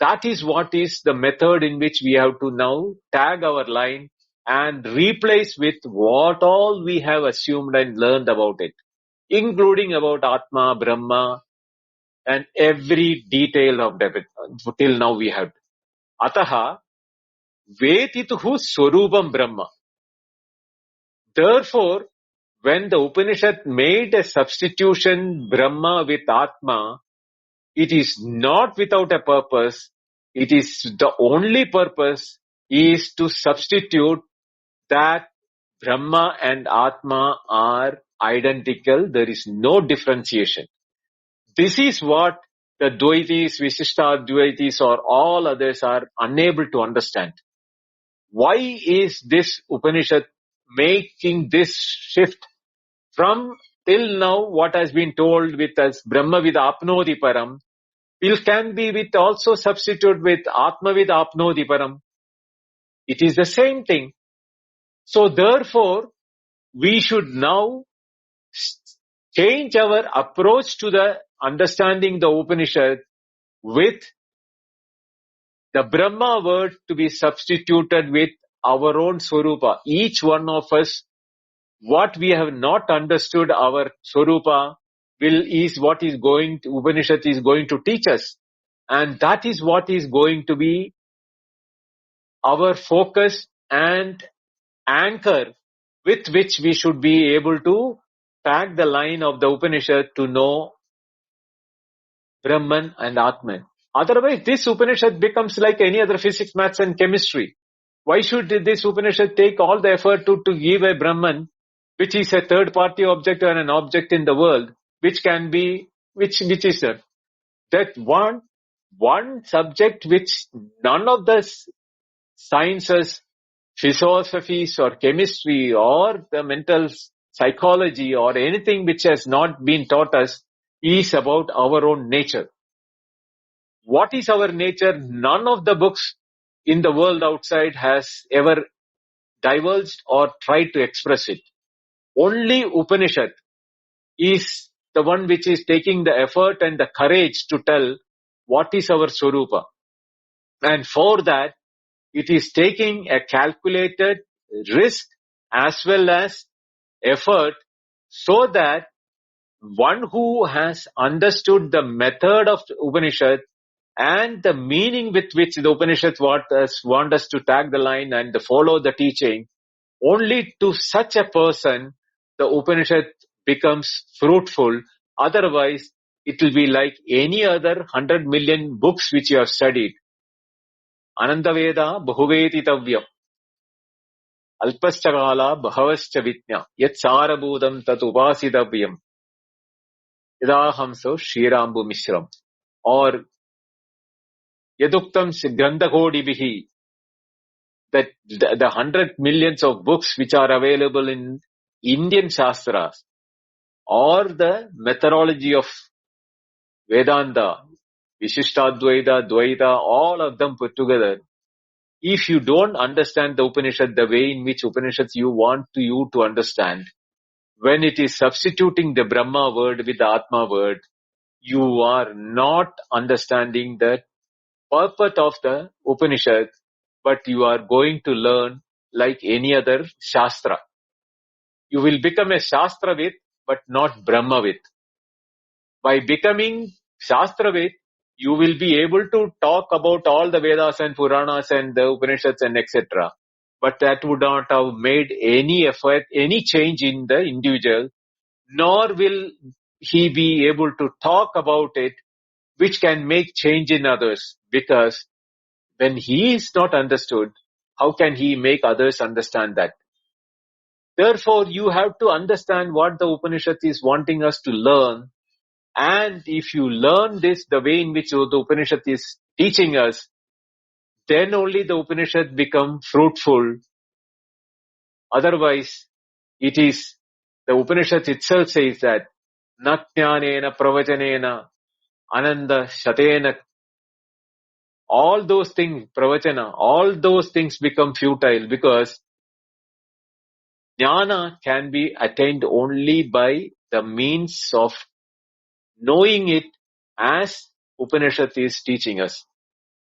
That is what is the method in which we have to now tag our line and replace with what all we have assumed and learned about it, including about Atma, Brahma, and every detail of it till now we have. Ataha vetituhu swarupam Brahma. Therefore, when the Upanishad made a substitution Brahma with Atma, it is not without a purpose. It is the only purpose is to substitute that Brahma and Atma are identical. There is no differentiation. This is what the Dvaitis, Vishishtadvaitis or all others are unable to understand. Why is this Upanishad making this shift from till now what has been told with us Brahma with Apnoti Param, it can be with also substitute with Atma with Apnoti Param. It is the same thing. So therefore, we should now change our approach to the understanding the Upanishad with the Brahma word to be substituted with our own Swarupa. Each one of us, what we have not understood our Swarupa is what is going to, Upanishad is going to teach us. And that is what is going to be our focus and anchor with which we should be able to tag the line of the Upanishad to know Brahman and Atman. Otherwise, this Upanishad becomes like any other physics, maths and chemistry. Why should this Upanishad take all the effort to give a Brahman, which is a third party object or an object in the world, which can be, which is that one subject which none of the sciences, philosophies or chemistry or the mental psychology or anything which has not been taught us is about our own nature. What is our nature? None of the books in the world outside has ever divulged or tried to express it. Only Upanishad is the one which is taking the effort and the courage to tell what is our Swarupa. And for that, it is taking a calculated risk as well as effort so that one who has understood the method of the Upanishad and the meaning with which the Upanishads want us to tag the line and to follow the teaching, only to such a person the Upanishad becomes fruitful. Otherwise, it will be like any other 100 million books which you have studied. Anandaveda bahuvetittavyam. Alpascha kala bhavascha vitnya. Yat sarabhudam tat upasitavyam. Idahamso Shrirambu Mishram. Or Yaduktam Grandakodibihi. That the 100 millions of books which are available in Indian Shastras or the methodology of Vedanta, Vishishtadvaita, Dvaita, all of them put together. If you don't understand the Upanishad the way in which Upanishads you want you to understand, when it is substituting the Brahma word with the Atma word, you are not understanding the purpose of the Upanishad, but you are going to learn like any other Shastra. You will become a Shastravit, but not Brahmavit. By becoming Shastravit, you will be able to talk about all the Vedas and Puranas and the Upanishads and etc. But that would not have made any effort, any change in the individual, nor will he be able to talk about it, which can make change in others. Because when he is not understood, how can he make others understand that? Therefore, you have to understand what the Upanishad is wanting us to learn. And if you learn this the way in which the Upanishad is teaching us, then only the Upanishad become fruitful. Otherwise, it is, the Upanishad itself says that, na jnanena pravachanena ananda shatena, all those things, pravachana, all those things become futile because jnana can be attained only by the means of knowing it as Upanishad is teaching us.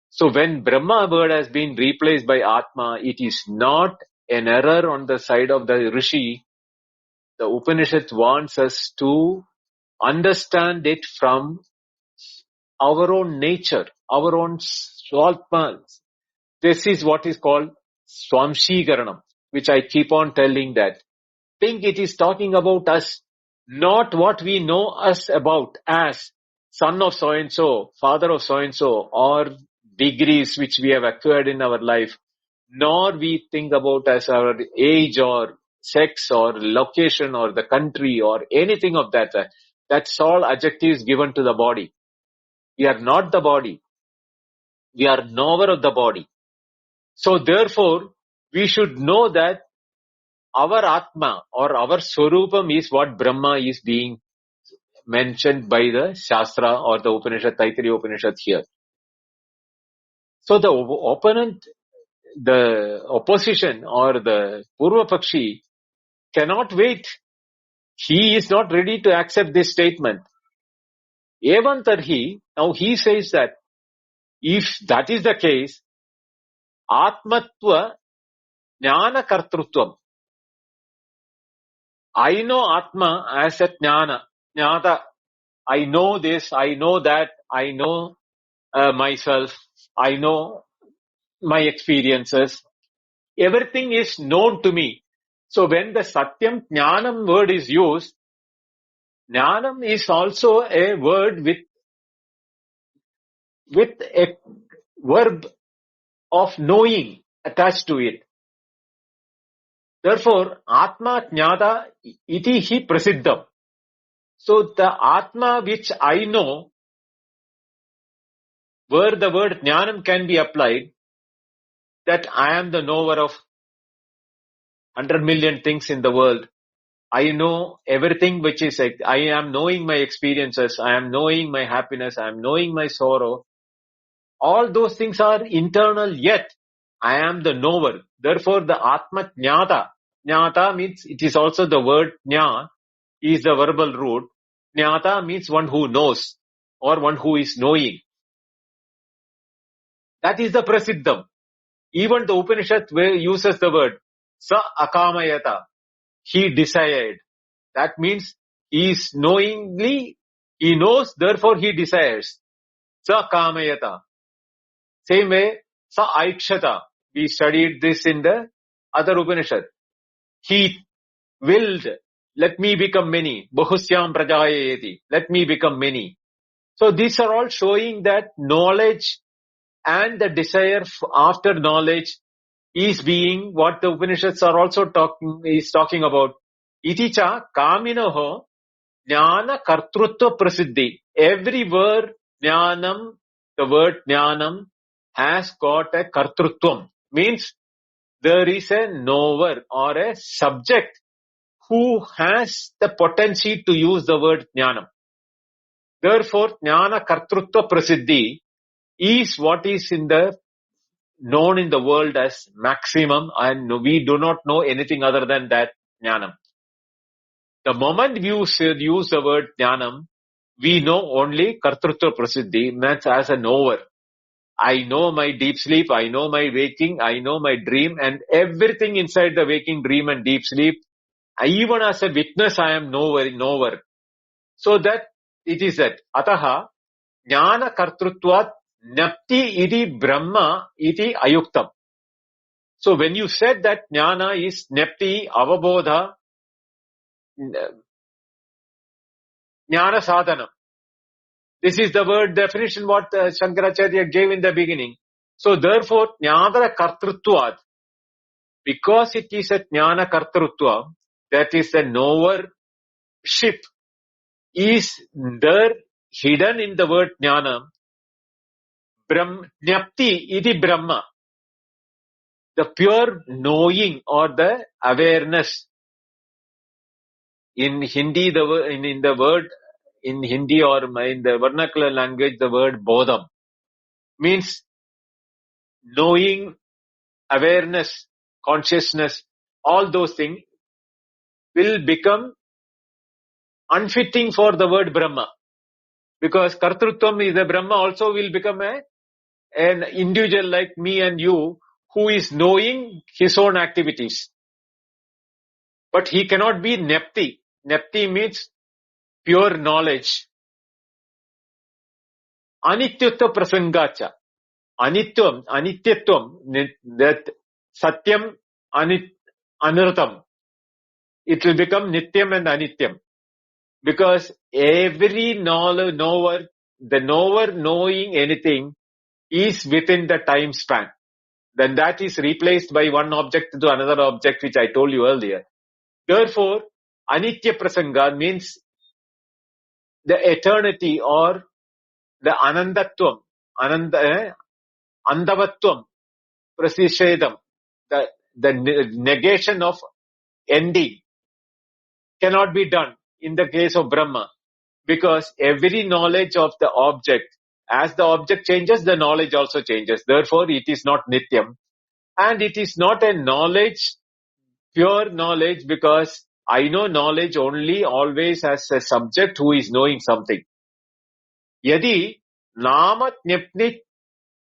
So when Brahma word has been replaced by Atma, it is not an error on the side of the Rishi. The Upanishad wants us to understand it from our own nature, our own Swatma. This is what is called Swamshigaranam, which I keep on telling that. Think it is talking about us, not what we know us about as son of so-and-so, father of so-and-so, or degrees which we have acquired in our life, nor we think about as our age or sex or location or the country or anything of that. That's all adjectives given to the body. We are not the body. We are knower of the body. So therefore, we should know that our Atma or our Swarupam is what Brahma is being mentioned by the Shastra or the Upanishad, Taitareeya Upanishad here. So the opponent, the opposition or the Purva Pakshi cannot wait. He is not ready to accept this statement. Evan Tarhi, now he says that if that is the case, Atmatva Jnana Kartrutvam. I know Atma as a Jnana, Jnata. I know this, I know that, I know myself, I know my experiences. Everything is known to me. So when the Satyam Jnanam word is used, Jnanam is also a word with a verb of knowing attached to it. Therefore, Atma Jnata iti hi prasiddham. So the Atma which I know, where the word Jnanam can be applied, that I am the knower of 100 million things in the world. I know everything which is, I am knowing my experiences, I am knowing my happiness, I am knowing my sorrow. All those things are internal, yet I am the knower. Therefore, the Atma Jnata. Jnata means, it is also the word Jna is the verbal root. Jnata means one who knows or one who is knowing. That is the prasiddham. Even the Upanishad uses the word sa akamayata. He desired. That means he is knowingly, he knows, therefore he desires. Sa kamayata. Same way, sa aikshata. We studied this in the other Upanishad. He willed, let me become many. Bahusyam prajayeti. Let me become many. So these are all showing that knowledge and the desire after knowledge is being what the Upanishads are also talking about. Iticha kaminoho jnana kartrutva prasiddhi. Every word jnanam, the word jnanam has got a kartrutvam. Means there is a knower or a subject who has the potency to use the word jnanam. Therefore, jnana kartrutva prasiddhi is what is known in the world as maximum, and we do not know anything other than that jnanam. The moment we use the word jnanam, we know only kartrutva prasiddhi, means as a knower. I know my deep sleep, I know my waking, I know my dream, and everything inside the waking, dream and deep sleep Even as a witness, I am knower. So that it is that ataha jnana kartrutvat napti iti brahma iti ayuktam. So when you said that jnana is nepti, avabodha, jnana sadhanam. This is the word definition what Shankaracharya gave in the beginning. So therefore, jnana kartrutvat, because it is a jnana kartrutva, that is the knowership, is there hidden in the word jnana. Jnapti iti brahma, the pure knowing or the awareness. In Hindi, in the word in Hindi or in the vernacular language, the word bodham means knowing, awareness, consciousness. All those things will become unfitting for the word Brahma, because Kartrutvam is the Brahma also will become an individual like me and you who is knowing his own activities. But he cannot be Nepti. Nepti means pure knowledge. Anityatva prasangacha. Anityatvam, that Satyam, Anurtam. It will become Nityam and Anityam. Because every knower, the knower knowing anything is within the time span. Then that is replaced by one object to another object, which I told you earlier. Therefore, Anitya Prasanga means the eternity or the Anandatvam, Andavatvam, Prasishedam, the negation of ending cannot be done in the case of Brahma, because every knowledge of the object, as the object changes, the knowledge also changes. Therefore, it is not Nityam. And it is not a knowledge, pure knowledge, because I know knowledge only always as a subject who is knowing something. Yadi nama jnapni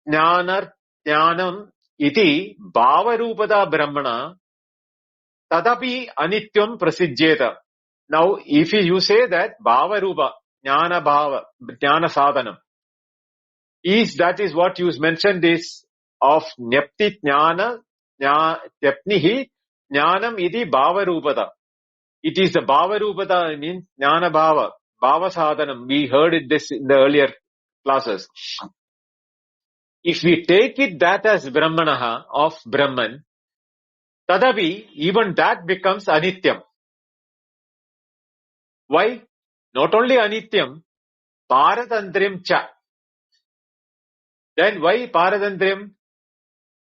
jnanam iti bhavarupada brahmana tadapi anityam prasijjeta. Now, if you say that bhavarupa, jnana bhava, jnana sadhanam, that is what you mentioned is of jnapti jnana, jnapnihi jnanam iti bhavarupada. It is the bhavarupada, means jnana bhava, bhava sadhanam. We heard this in the earlier classes. If we take it that as brahmanaha, of Brahman, tadapi, even that becomes anityam. Why? Not only anityam, paratantrim cha. Then why paratantrim?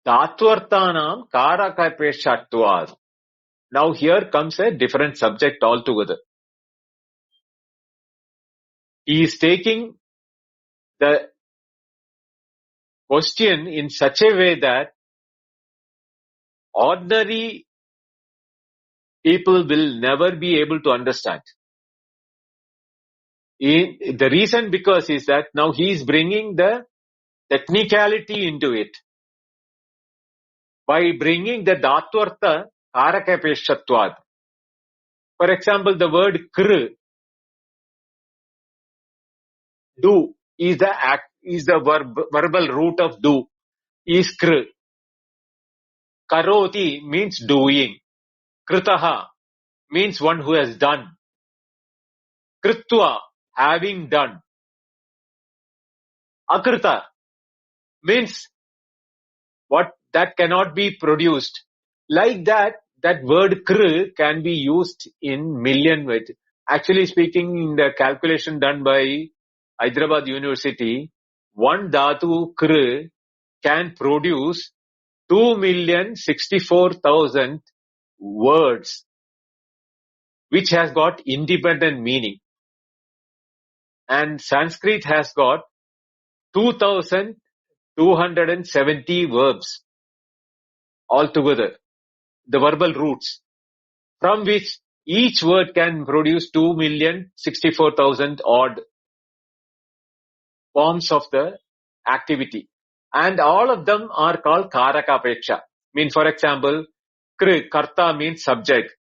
Tatvartanam karakapeshatvad. Now here comes a different subject altogether. He is taking the question in such a way that ordinary people will never be able to understand. The reason because is that now he is bringing the technicality into it. By bringing the Dhatvartha Karakapeshatvad. For example, the word kr, do, is the verbal root of do, is kr. Karoti means doing. Kritaha means one who has done. Kritva, having done. Akrita means what that cannot be produced. Like that word kr can be used in million ways. Actually speaking, in the calculation done by Hyderabad University, one dhatu kr can produce 2,064,000 words, which has got independent meaning. And Sanskrit has got 2,270 verbs altogether, the verbal roots, from which each word can produce 2,064,000 odd forms of the activity. And all of them are called Karakapeksha. Mean, for example, Karta means subject.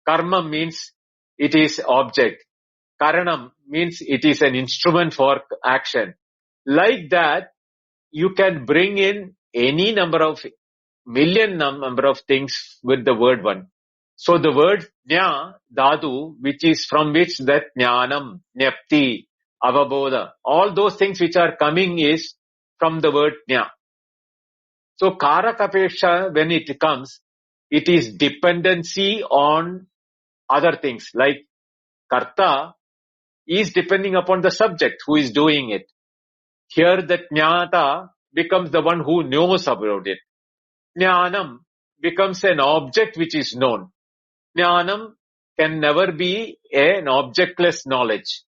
Karma means it is object. Karanam means it is an instrument for action. Like that, you can bring in any number of number of things with the word one. So the word jna, dhatu, which is from which that jnanam, nyapti, avabodha, all those things which are coming is from the word jna. So karakapesha, when it comes, it is dependency on other things. Like karta is depending upon the subject who is doing it. Here the jnata becomes the one who knows about it. Jnanam becomes an object which is known. Jnanam can never be an objectless knowledge.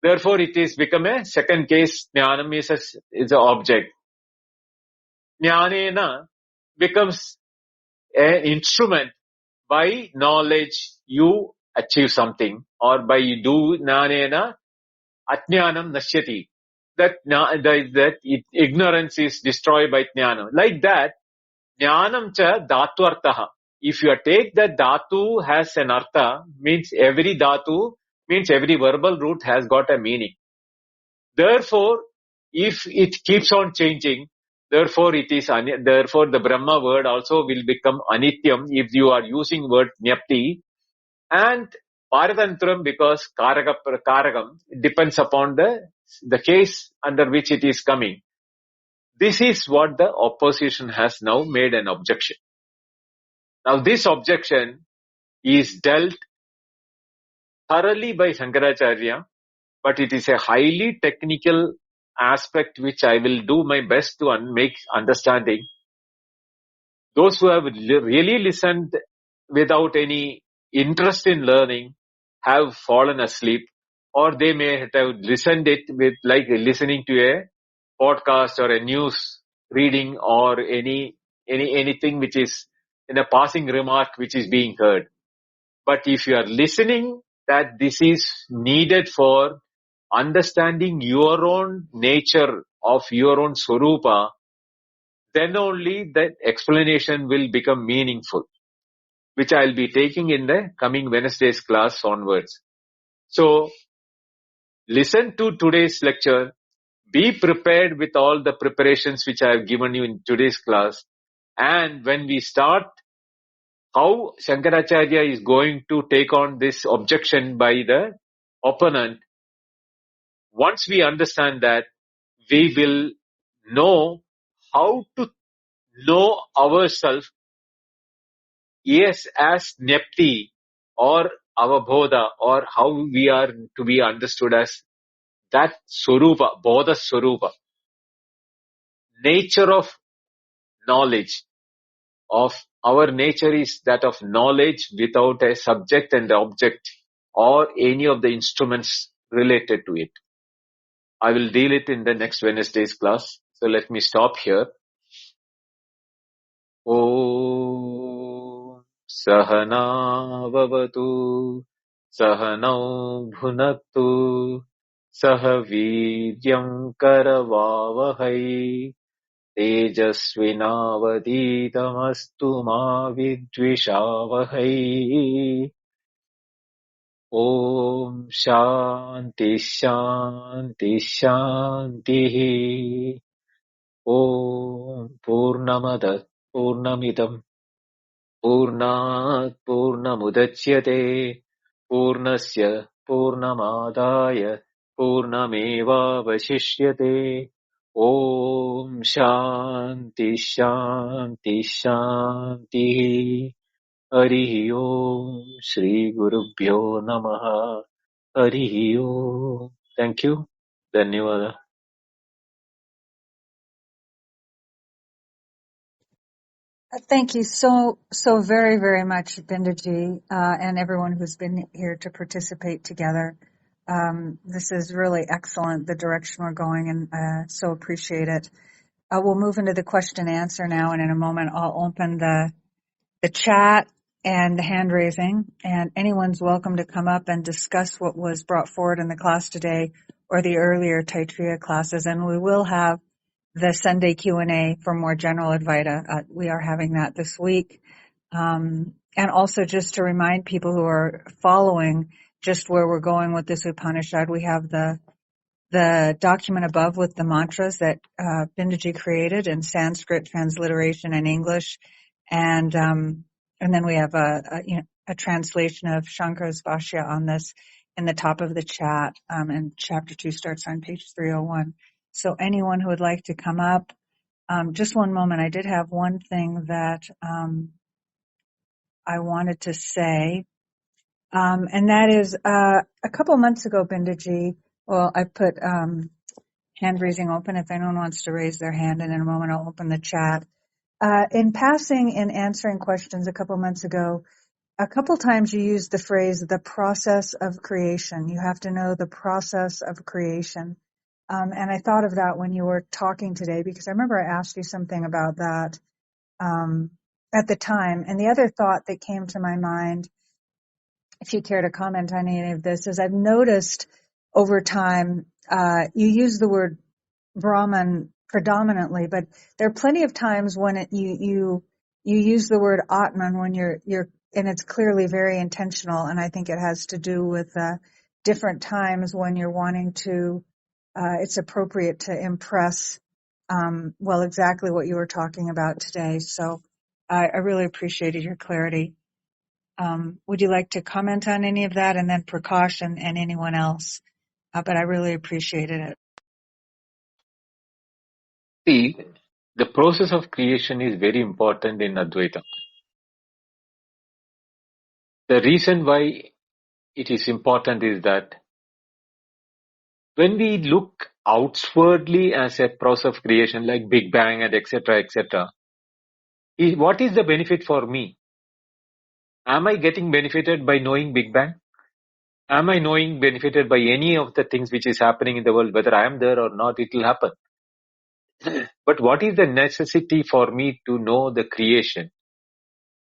Therefore, it is become a second case. Jnanam is an object. Jnanena becomes an instrument. By knowledge, you achieve something, or by you do jnanena, ajnanam nashyati. That ignorance is destroyed by jnanam. Like that, jnanam cha dhatu. If you take that dhatu has an artha, means every dhatu, means every verbal root has got a meaning. Therefore, if it keeps on changing, therefore the Brahma word also will become anityam if you are using word nyapti, and paratantram because karagam depends upon the case under which it is coming. This is what the opposition has now made an objection. Now this objection is dealt thoroughly by Shankaracharya, but it is a highly technical aspect which I will do my best to make understanding. Those who have really listened without any interest in learning have fallen asleep, or they may have listened it with like listening to a podcast or a news reading or anything which is in a passing remark which is being heard. But if you are listening that this is needed for understanding your own nature of your own swarupa, then only that explanation will become meaningful, which I'll be taking in the coming Wednesday's class onwards. So, listen to today's lecture, be prepared with all the preparations which I have given you in today's class, and when we start, how Shankaracharya is going to take on this objection by the opponent, once we understand that, we will know how to know ourselves, yes, as Nepti or Avabodha, or how we are to be understood as that Swarupa, Bodha Swarupa, nature of knowledge. Of our nature is that of knowledge without a subject and object or any of the instruments related to it. I will deal it in the next Wednesday's class. So let me stop here. Om Sahana Vavatu Sahanau Bhunattu Sahaviryam Karavavahai Tejasvinavaditamastu ma vidvishavahai. Om Shanti Shanti Shanti. Om Purnamada Purnamidam Purnat Purnamudachyate Purnasya Purnamadaya Purnameva Vashishyate. Om Shanti Shanti Shanti. Harihi Om Shri Gurubhyo Namaha. Harihi Om. Thank you. Dhanyavada. Thank you so very, very much, Bindaji, and everyone who's been here to participate together. This is really excellent, the direction we're going, and so appreciate it. We'll move into the question and answer now, and in a moment I'll open the chat and the hand raising, and anyone's welcome to come up and discuss what was brought forward in the class today or the earlier Taitareeya classes, and we will have the Sunday Q&A for more general Advaita. We are having that this week. And also just to remind people who are following just where we're going with this Upanishad, we have the document above with the mantras that Bindaji created in Sanskrit transliteration and English, and then we have a translation of Shankar's Bhashya on this in the top of the chat, and chapter 2 starts on page 301. So anyone who would like to come up, just one moment. I did have one thing that I wanted to say, and that is a couple months ago, Bindaji. Well, I put hand raising open if anyone wants to raise their hand, and in a moment I'll open the chat. In passing, in answering questions a couple months ago, a couple times you used the phrase the process of creation. You have to know the process of creation. And I thought of that when you were talking today, because I remember I asked you something about that at the time. And the other thought that came to my mind, if you care to comment on any of this, is I've noticed over time you use the word Brahman predominantly, but there are plenty of times when you use the word Atman when you're and it's clearly very intentional, and I think it has to do with different times when you're wanting to. It's appropriate to impress exactly what you were talking about today. So I really appreciated your clarity. Would you like to comment on any of that, and then Prakash and anyone else? But I really appreciated it. See, the process of creation is very important in Advaita. The reason why it is important is that when we look outwardly as a process of creation like Big Bang and etc., what is the benefit for me? Am I getting benefited by knowing Big Bang? Am I knowing benefited by any of the things which is happening in the world? Whether I am there or not, it will happen. But what is the necessity for me to know the creation?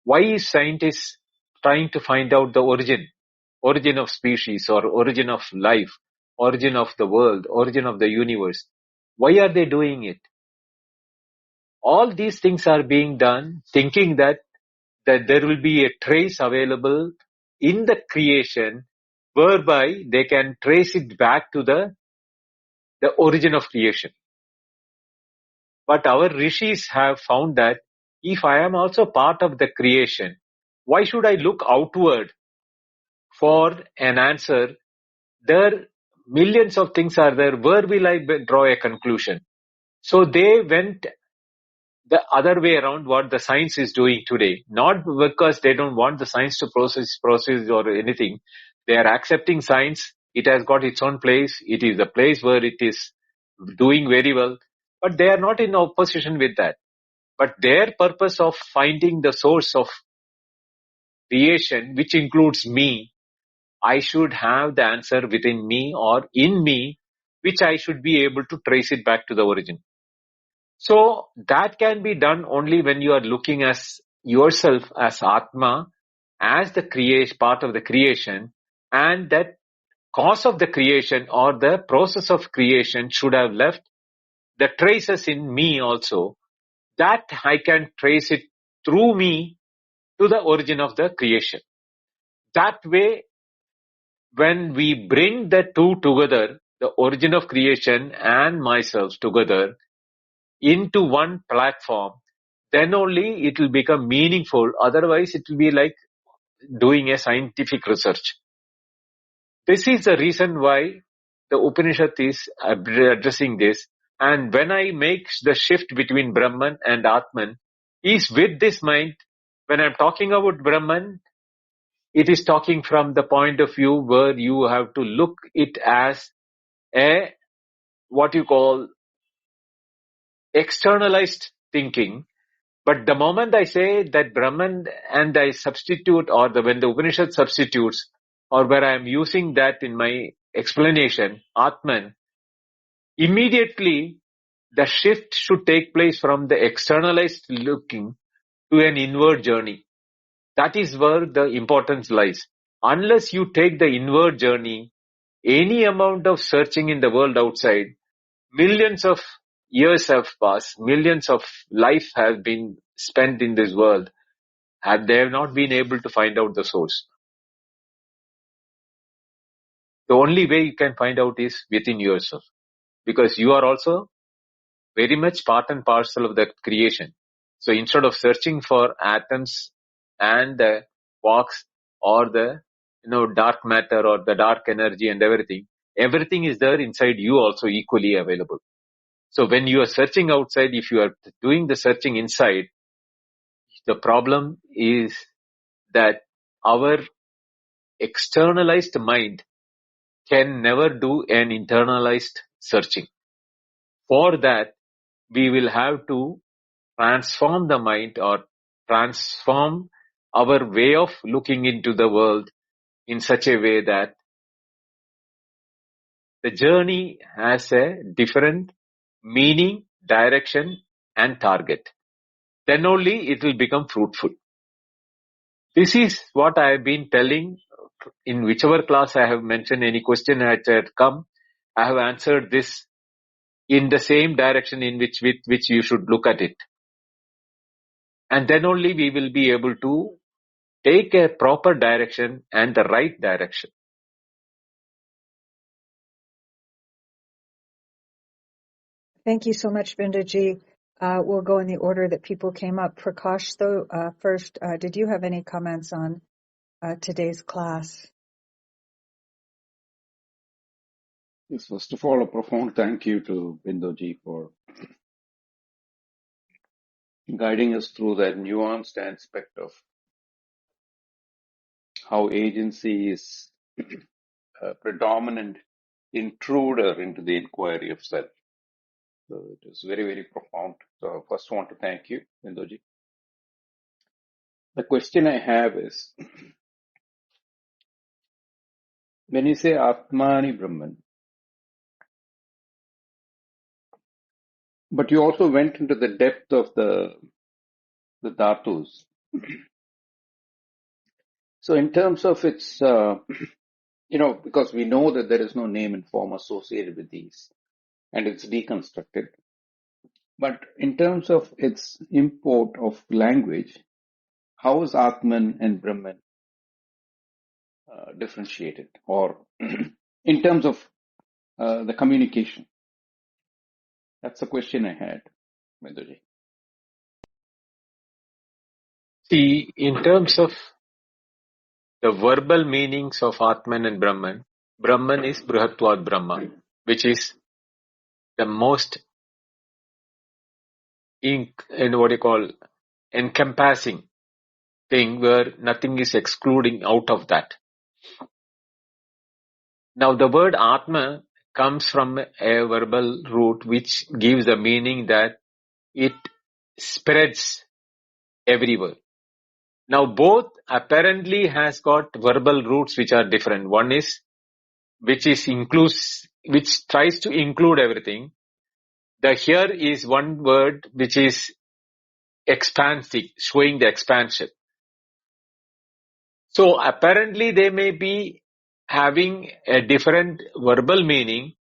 Why is scientists trying to find out the origin of species or origin of life, origin of the world, origin of the universe? Why are they doing it? All these things are being done thinking that there will be a trace available in the creation whereby they can trace it back to the origin of creation. But our rishis have found that if I am also part of the creation, why should I look outward for an answer? There millions of things are there. Where will I draw a conclusion? So they went the other way around what the science is doing today. Not because they don't want the science to process or anything. They are accepting science. It has got its own place. It is a place where it is doing very well. But they are not in opposition with that. But their purpose of finding the source of creation, which includes me, I should have the answer within me or in me, which I should be able to trace it back to the origin. So that can be done only when you are looking as yourself as Atma, as the part of the creation, and that cause of the creation or the process of creation should have left the traces in me also, that I can trace it through me to the origin of the creation. That way, when we bring the two together, the origin of creation and myself together into one platform, then only it will become meaningful. Otherwise, it will be like doing a scientific research. This is the reason why the Upanishad is addressing this. And when I make the shift between Brahman and Atman, is with this mind. When I'm talking about Brahman, it is talking from the point of view where you have to look it as a what you call externalized thinking. But the moment I say that Brahman and I substitute, or when the Upanishad substitutes, or where I am using that in my explanation, Atman, immediately the shift should take place from the externalized looking to an inward journey. That is where the importance lies. Unless you take the inward journey, any amount of searching in the world outside, millions of years have passed, millions of life have been spent in this world. They have not been able to find out the source. The only way you can find out is within yourself, because you are also very much part and parcel of that creation. So instead of searching for atoms and the quarks or the dark matter or the dark energy and everything is there inside you also equally available. So when you are searching outside, if you are doing the searching inside, the problem is that our externalized mind can never do an internalized searching. For that, we will have to transform the mind or transform our way of looking into the world in such a way that the journey has a different meaning, direction, and target. Then only it will become fruitful. This is what I have been telling in whichever class I have mentioned any question that had come. I have answered this in the same direction in which you should look at it. And then only we will be able to take a proper direction and the right direction. Thank you so much, Binduji. We'll go in the order that people came up. Prakash, though, first, did you have any comments on today's class? Yes, first of all, a profound thank you to Binduji for guiding us through that nuanced aspect of how agency is a predominant intruder into the inquiry of self. So it is very, very profound. So I first want to thank you, Binduji. The question I have is, when you say Atmani Brahman, but you also went into the depth of the dhatus. So in terms of its, because we know that there is no name and form associated with these, and it's deconstructed. But in terms of its import of language, how is Atman and Brahman differentiated? Or in terms of the communication? That's the question I had, Binduji. See, in terms of the verbal meanings of Atman and Brahman, Brahman is Brihatvad Brahma, which is the most encompassing thing where nothing is excluding out of that. Now the word Atma comes from a verbal root which gives the meaning that it spreads everywhere. Now both apparently has got verbal roots which are different. One is which tries to include everything. The here is one word which is expansive, showing the expansion. So apparently they may be having a different verbal meaning,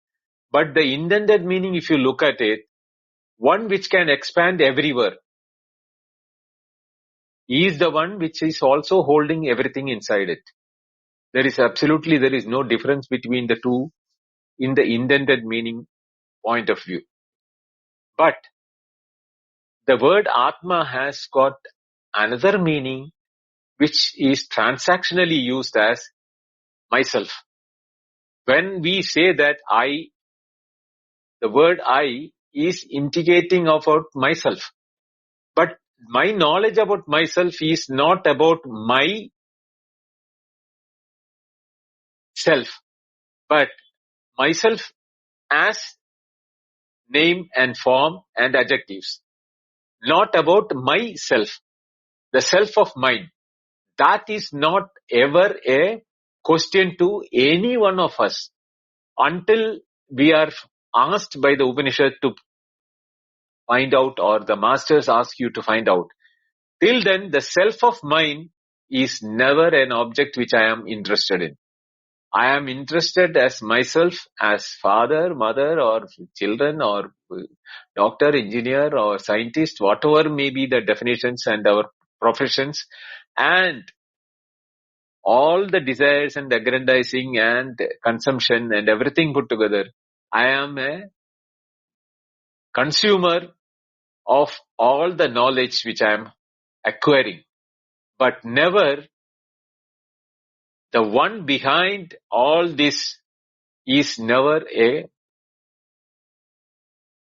but the intended meaning, if you look at it, one which can expand everywhere is the one which is also holding everything inside it. There is no difference between the two in the intended meaning point of view. But the word Atma has got another meaning which is transactionally used as myself. When we say that I, the word I is indicating about myself. But my knowledge about myself is not about my self, but myself as name and form and adjectives. Not about myself, the self of mine. That is not ever a question to any one of us until we are asked by the Upanishad to find out, or the masters ask you to find out. Till then, the self of mine is never an object which I am interested in. I am interested as myself, as father, mother, or children, or doctor, engineer, or scientist, whatever may be the definitions and our professions, and all the desires and aggrandizing and consumption and everything put together. I am a consumer of all the knowledge which I am acquiring, but never the one behind all this is never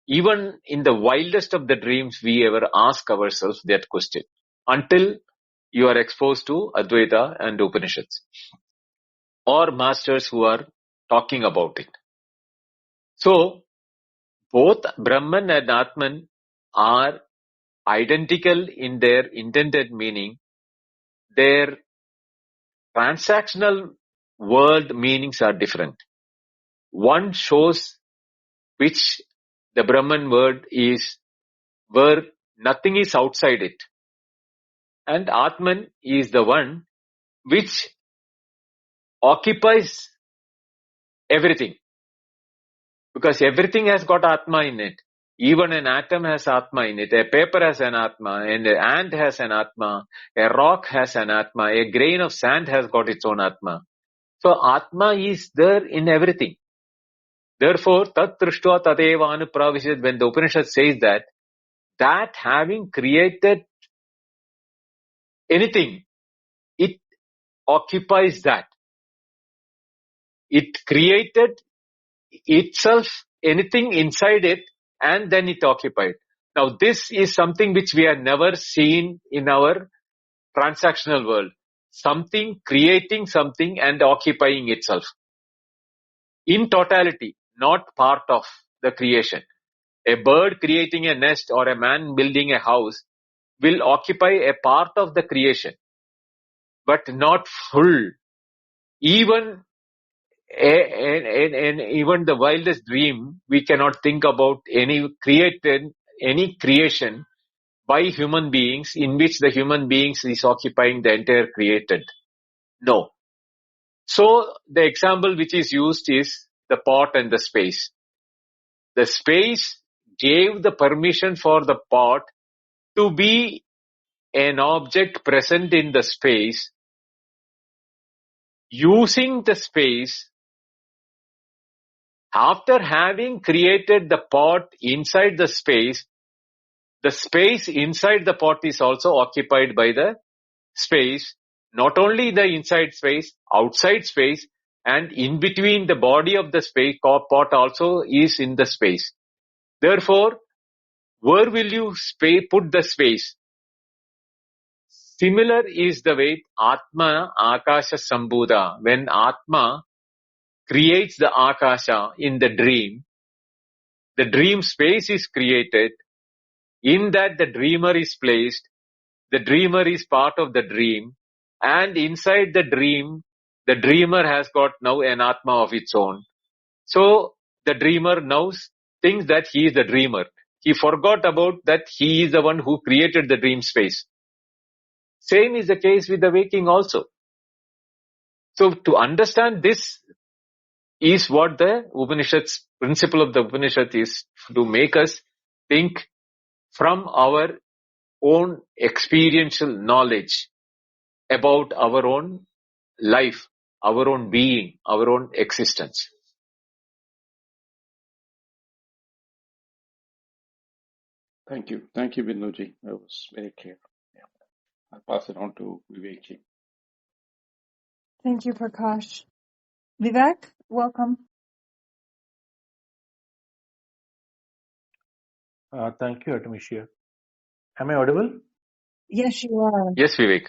even in the wildest of the dreams we ever ask ourselves that question until you are exposed to Advaita and Upanishads or masters who are talking about it. So both Brahman and Atman are identical in their intended meaning. Their transactional world meanings are different. One shows which the Brahman word is where nothing is outside it. And Atman is the one which occupies everything. Because everything has got Atma in it. Even an atom has Atma in it. A paper has an Atma. And an ant has an Atma. A rock has an Atma. A grain of sand has got its own Atma. So Atma is there in everything. Therefore, tat trishtua tateva anupravishad, when the Upanishad says that having created anything, it occupies that. It created itself, anything inside it, and then it occupied. Now, this is something which we have never seen in our transactional world. Something creating something and occupying itself. In totality, not part of the creation. A bird creating a nest or a man building a house will occupy a part of the creation, but not full. Even and even the wildest dream, we cannot think about any creation by human beings in which the human beings is occupying the entire created. No. So the example which is used is the pot and the space. The space gave the permission for the pot to be an object present in the space, using the space. After having created the pot inside the space inside the pot is also occupied by the space, not only the inside space, outside space, and in between the body of the space, pot also is in the space. Therefore, where will you put the space? Similar is the way Atma Akasha Sambhuda. When Atma creates the Akasha in the dream space is created. In that the dreamer is placed. The dreamer is part of the dream. And inside the dreamer has got now an Atma of its own. So the dreamer now thinks that he is the dreamer. He forgot about that he is the one who created the dream space. Same is the case with the waking also. So to understand this is what the Upanishads, principle of the Upanishad is to make us think from our own experiential knowledge about our own life, our own being, our own existence. Thank you. Thank you, Binduji. That was very clear. Yeah. I'll pass it on to Vivekji. Thank you, Prakash. Vivek, welcome. Thank you, Artemisia. Am I audible? Yes, you are. Yes, Vivek.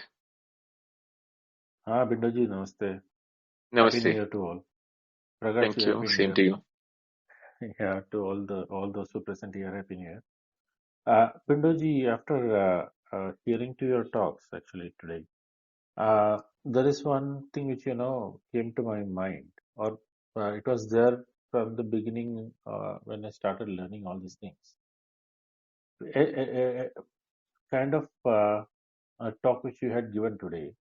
Bindoji, namaste. Namaste. Happy New Year to all. Prakash, Thank you. Happy New Same Year. to you. Yeah, to all those who present here, Happy New Year. Bindoji, after hearing to your talks actually today, there is one thing which came to my mind, or it was there from the beginning when I started learning all these things. A kind of a talk which you had given today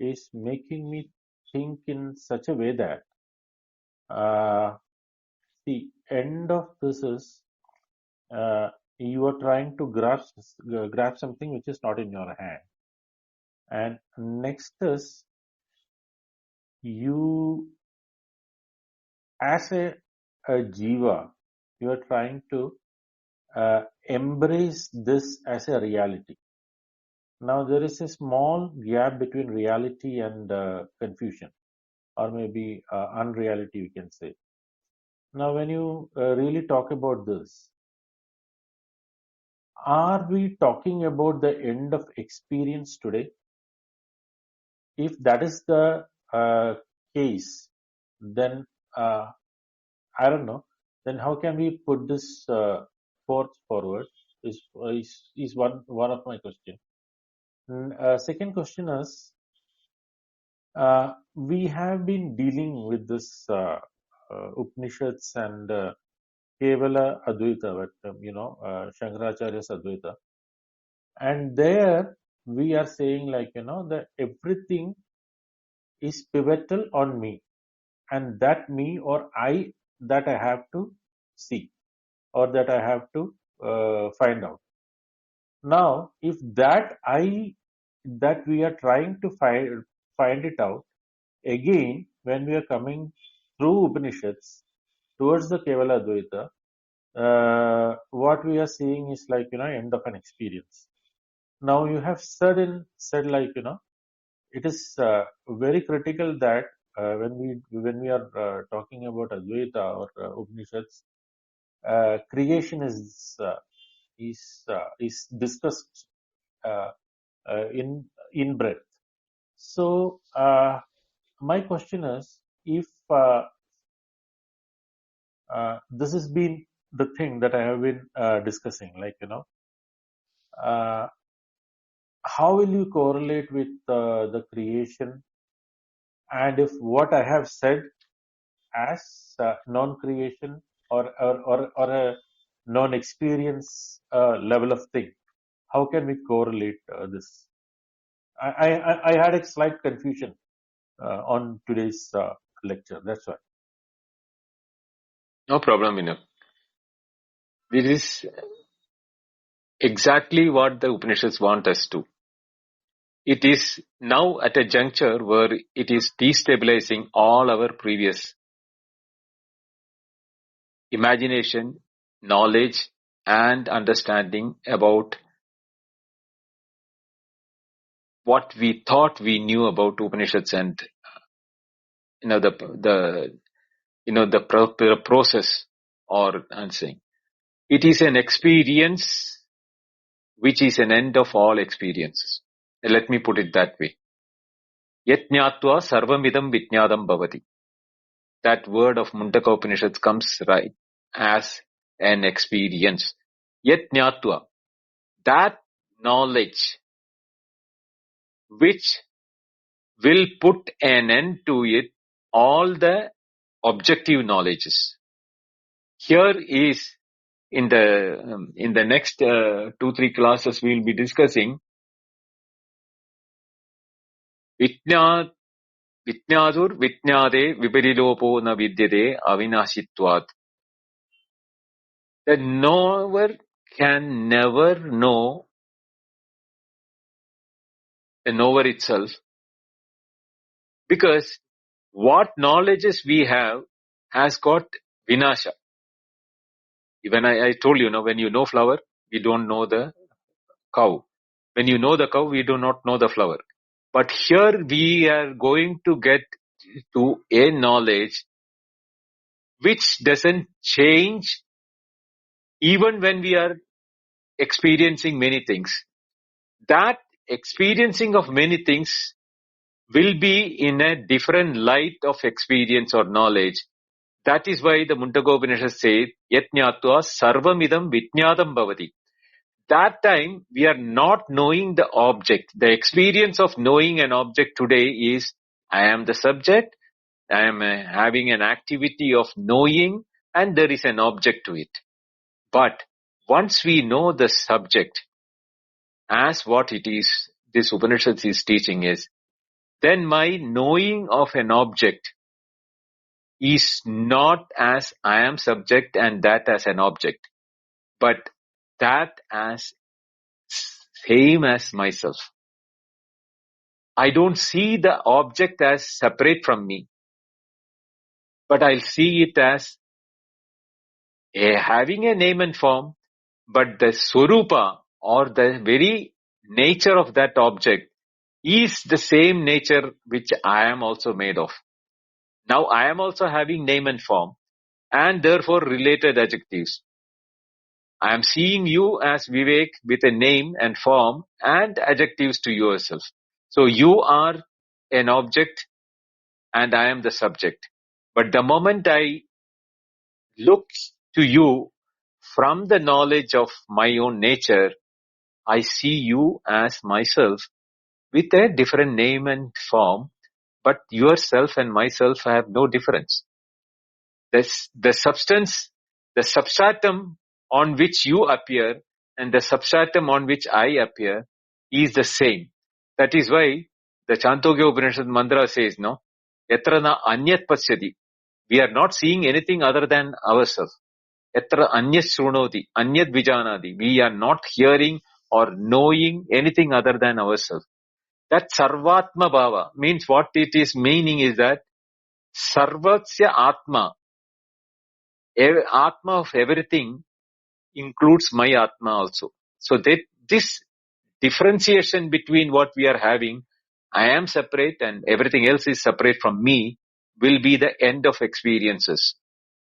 is making me think in such a way that the end of this is you are trying to grasp something which is not in your hand. And next is, you as a jiva, you are trying to embrace this as a reality. Now there is a small gap between reality and confusion, or maybe unreality, we can say. Now when you really talk about this, are we talking about the end of experience today? If that is the case, then I don't know. Then how can we put this forward? Is one of my question. Second question is, we have been dealing with this Upanishads and Kevala Advaita, Shankaracharya's Advaita, and there we are saying that everything is pivotal on me, and that me or I, that I have to see, or that I have to find out. Now, if that we are trying to find it out, again, when we are coming through Upanishads towards the Kevala Advaita, what we are seeing is end of an experience. Now you have said it is very critical that when we are talking about Advaita or Upanishads, creation is discussed uh, in breadth. So my question is, if this has been the thing that I have been discussing, uh, how will you correlate with the creation, and if what I have said as non-creation or a non-experience level of thing, how can we correlate this? I had a slight confusion on today's lecture. That's why. No problem, Vinod. This is exactly what the Upanishads want us to. It is now at a juncture where it is destabilizing all our previous imagination, knowledge, and understanding about what we thought we knew about Upanishads and the process or answering. It is an experience which is an end of all experiences. Let me put it that way. Yat jnatva sarvamidam vijnadam bhavati. That word of Mundaka Upanishads comes right as an experience. Yat jnatva. That knowledge which will put an end to it, all the objective knowledges. Here is in the next 2-3 classes we will be discussing Vijnadur Vijnade Viparilopo na vidyate avinashitvat. The knower can never know the knower itself, because what knowledges we have has got vinasha. Even I told you, when you know flower, we don't know the cow. When you know the cow, we do not know the flower. But here we are going to get to a knowledge which doesn't change even when we are experiencing many things. That experiencing of many things will be in a different light of experience or knowledge. That is why the Mundaka Upanishad says, Yat jnatva sarvamidam vijnadam bhavati. That time we are not knowing the object. The experience of knowing an object today is, I am the subject, I am having an activity of knowing, and there is an object to it. But once we know the subject as what it is, this Upanishad is teaching is, then my knowing of an object is not as I am subject and that as an object, but that as same as myself. I don't see the object as separate from me, but I'll see it as having a name and form, but the Swarupa or the very nature of that object is the same nature which I am also made of. Now I am also having name and form and therefore related adjectives. I am seeing you as Vivek with a name and form and adjectives to yourself. So you are an object and I am the subject. But the moment I look to you from the knowledge of my own nature, I see you as myself with a different name and form, but yourself and myself have no difference. The substance, the substratum on which you appear and the substratum on which I appear is the same. That is why the Chandogya Upanishad mantra says, no, yatra na anyat pasyati. We are not seeing anything other than ourselves. Yatra anyat shrunoti, anyat vijanadi. We are not hearing or knowing anything other than ourselves. That sarvatma bhava means what it is meaning is that sarvatsya atma, atma of everything includes my atma also. So that this differentiation between what we are having, I am separate and everything else is separate from me, will be the end of experiences.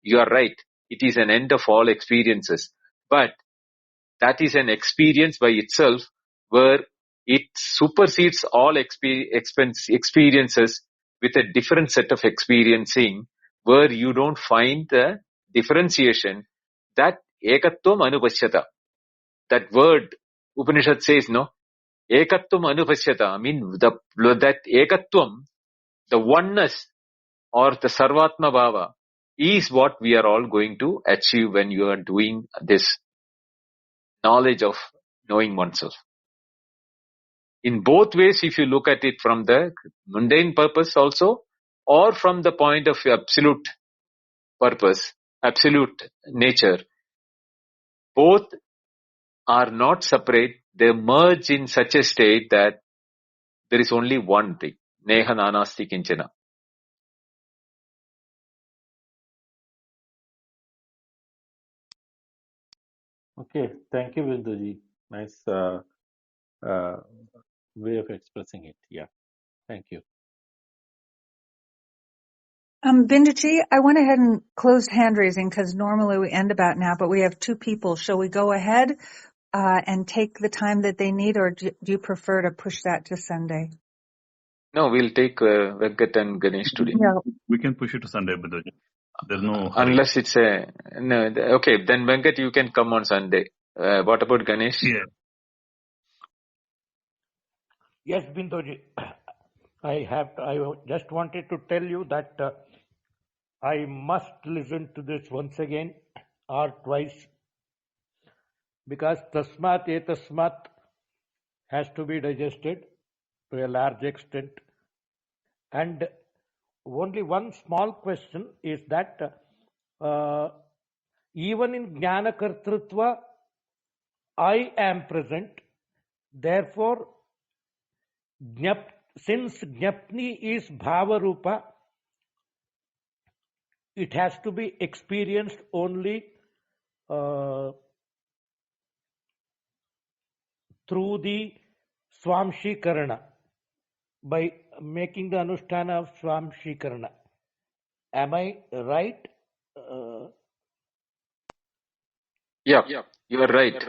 You are right. It is an end of all experiences. But that is an experience by itself where it supersedes all experiences with a different set of experiencing where you don't find the differentiation. That ekatvam anupashyata. That word Upanishad says, no, ekatvam anupashyata. I mean, that ekatvam, the oneness or the sarvatma bhava is what we are all going to achieve when you are doing this knowledge of knowing oneself. In both ways, if you look at it from the mundane purpose also, or from the point of absolute purpose, absolute nature, both are not separate. They merge in such a state that there is only one thing. Neha nanasti kinchana. Okay, thank you, Binduji. Nice way of expressing it. Yeah, thank you. Binduji, I went ahead and closed hand raising because normally we end about now, but we have two people. Shall we go ahead and take the time that they need, or do you prefer to push that to Sunday? No, we'll take Venkat and Ganesh today. Yeah. We can push it to Sunday, but there's no hurry. Unless it's okay, then Venkat, you can come on Sunday. What about Ganesh? Yeah. Yes, Binduji. I just wanted to tell you that I must listen to this once again or twice, because tasmat etasmat has to be digested to a large extent. And only one small question is that even in Jnana Kartrutva, I am present. Therefore, since Jnapni is Bhava Rupa, it has to be experienced only through the Swamshikarana, by making the Anushtana of Swamshikarana. Am I right? Yeah, you are right.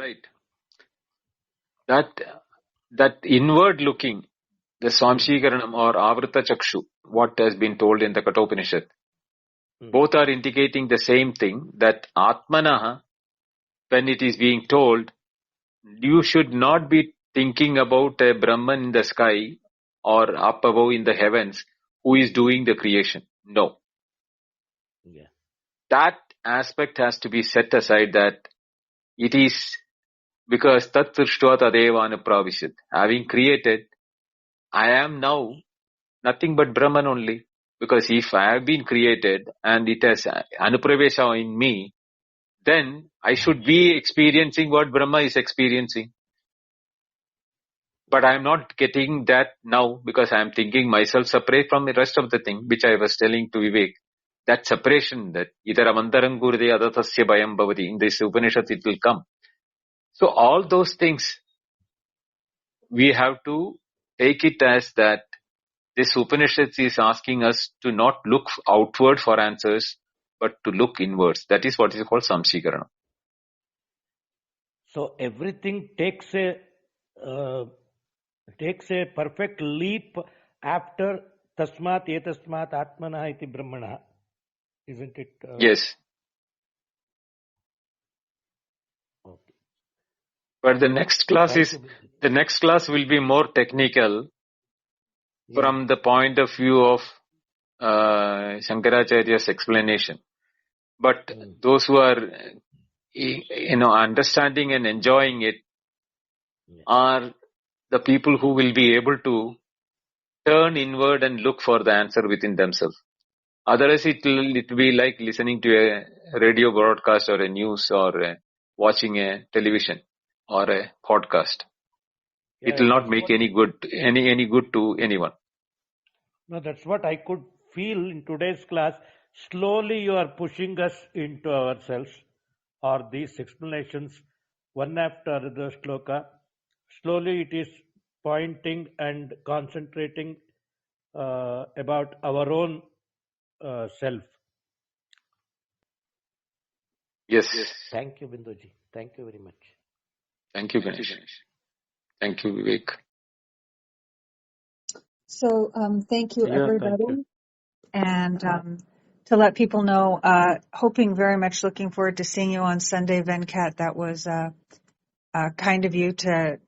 That inward looking, the Swamshikaranam or Avrita Chakshu, what has been told in the Kathopanishad, both are indicating the same thing, that Atmanaha, when it is being told, you should not be thinking about a Brahman in the sky or up above in the heavens who is doing the creation. No. Yeah. That aspect has to be set aside, that it is because tat srishtva tadeva anupravishyat. Having created, I am now nothing but Brahman only. Because if I have been created and it has anupravesha in me, then I should be experiencing what Brahma is experiencing. But I am not getting that now because I am thinking myself separate from the rest of the thing, which I was telling to Vivek. That separation, that idaramantaram gurde adatasya bhayam bhavati, in this Upanishad it will come. So all those things, we have to take it as that this Upanishad is asking us to not look outward for answers, but to look inwards. That is what is called samshikarana. So everything takes a perfect leap after tasmat etasmat atmana iti brahmana, isn't it? Yes. Okay. But the next class Thank you. will be more technical from the point of view of Shankaracharya's explanation. But those who are understanding and enjoying it are the people who will be able to turn inward and look for the answer within themselves. Otherwise, it will be like listening to a radio broadcast or a news or watching a television or a podcast. It will not make any good to anyone. No, that's what I could feel in today's class. Slowly you are pushing us into ourselves, or these explanations, one after the shloka. Slowly it is pointing and concentrating about our own self. Yes. Thank you, Binduji. Thank you very much. Thank you, Ganesh. Thank you, Vivek. So thank you, everybody. Thank you. And to let people know, looking forward to seeing you on Sunday, Venkat. That was kind of you to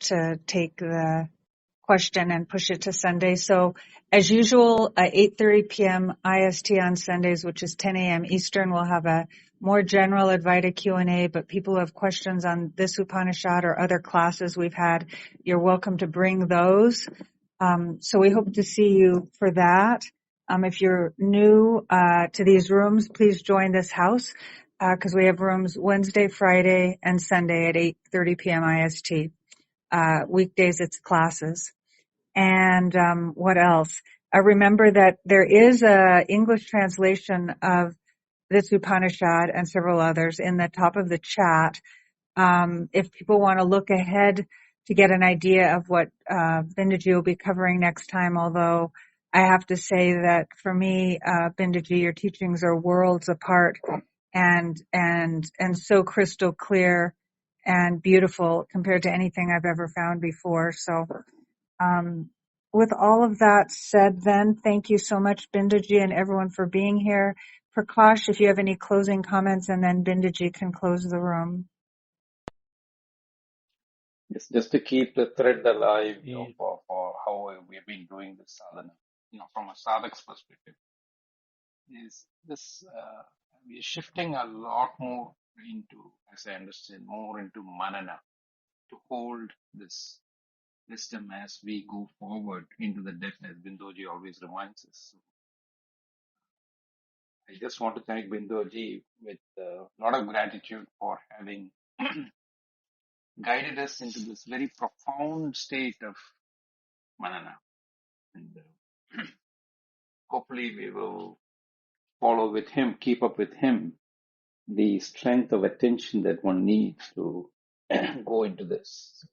take the question and push it to Sunday. So as usual, 8:30 p.m. IST on Sundays, which is 10 a.m. Eastern, we'll have a more general Advaita Q&A, but people who have questions on this Upanishad or other classes we've had, you're welcome to bring those. So we hope to see you for that. If you're new to these rooms, please join this house because we have rooms Wednesday, Friday, and Sunday at 8:30 p.m. IST. Weekdays, it's classes. And what else? Remember that there is a English translation of this Upanishad and several others in the top of the chat. If people want to look ahead to get an idea of what Binduji will be covering next time, although I have to say that for me, Binduji, your teachings are worlds apart and so crystal clear and beautiful compared to anything I've ever found before. So with all of that said, then, thank you so much, Binduji, and everyone for being here. Prakash, if you have any closing comments, and then Binduji can close the room. Yes, just to keep the thread alive, for how we've been doing this sadhana, from a sadhak's perspective, is this, we're shifting a lot more into, as I understand, more into manana, to hold this wisdom as we go forward into the depth, as Binduji always reminds us. So I just want to thank Binduji with a lot of gratitude for having guided us into this very profound state of manana. And hopefully we will follow with him, keep up with him, the strength of attention that one needs to go into this.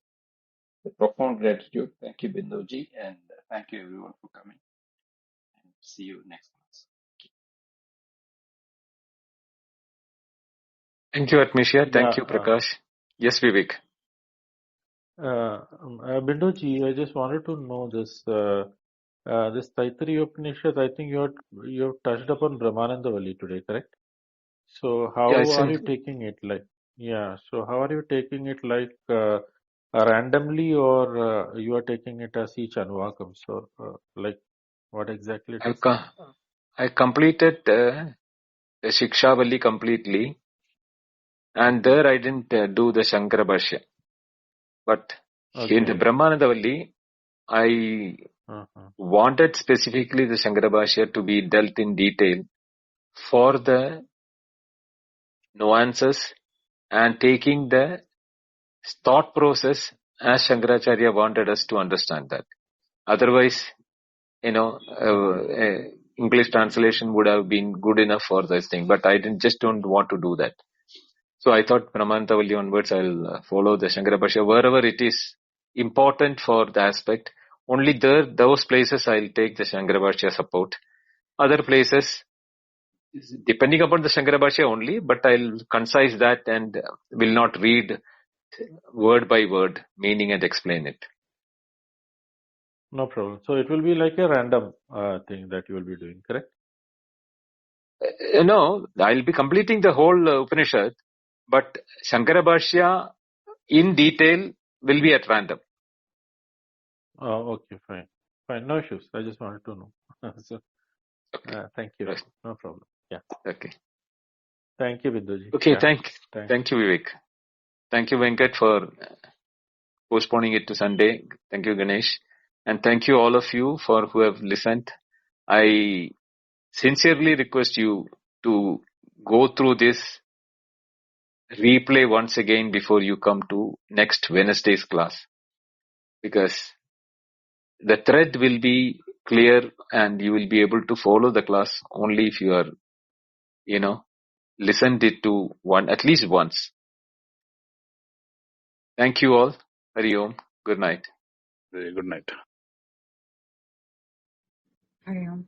With profound gratitude. Thank you, Binduji, and thank you everyone for coming. And see you next class. Thank you, Atmishya. Thank you, Prakash. Yes, Vivek. Binduji, I just wanted to know this. This Taitareeya Upanishad, I think you have touched upon Brahmananda Valli today, correct? So how are you taking it? So how are you taking it, randomly, or you are taking it as each anuvakam? So what exactly it is? I completed the Shiksha Valli completely, and there I didn't do the Shankara Bhashya. But in the Brahmananda Valli, I wanted specifically the Shankara Bhashya to be dealt in detail for the nuances and taking the thought process as Shankaracharya wanted us to understand that. Otherwise, English translation would have been good enough for this thing, but I just don't want to do that. So I thought Brahmananda Valli onwards, I'll follow the Shankara Bhashya wherever it is important for the aspect. Only those places I'll take the Shankara Bhashya support. Other places, depending upon the Shankara Bhashya only, but I'll concise that and will not read word by word meaning and explain it. No problem. So it will be like a random thing that you will be doing, correct? No, I'll be completing the whole Upanishad, but Shankara Bhashya in detail will be at random. Okay, fine. Fine, no issues. I just wanted to know. So, thank you. Right. No problem. Yeah. Okay. Thank you, Vidhuji. Okay, Yeah. thank you, Vivek. Thank you, Venkat, for postponing it to Sunday. Thank you, Ganesh. And thank you all of you for who have listened. I sincerely request you to go through this replay once again before you come to next Wednesday's class, because the thread will be clear and you will be able to follow the class only if you are, listened it to at least once. Thank you all. Hari Om. Good night. Very good night. Hari Om.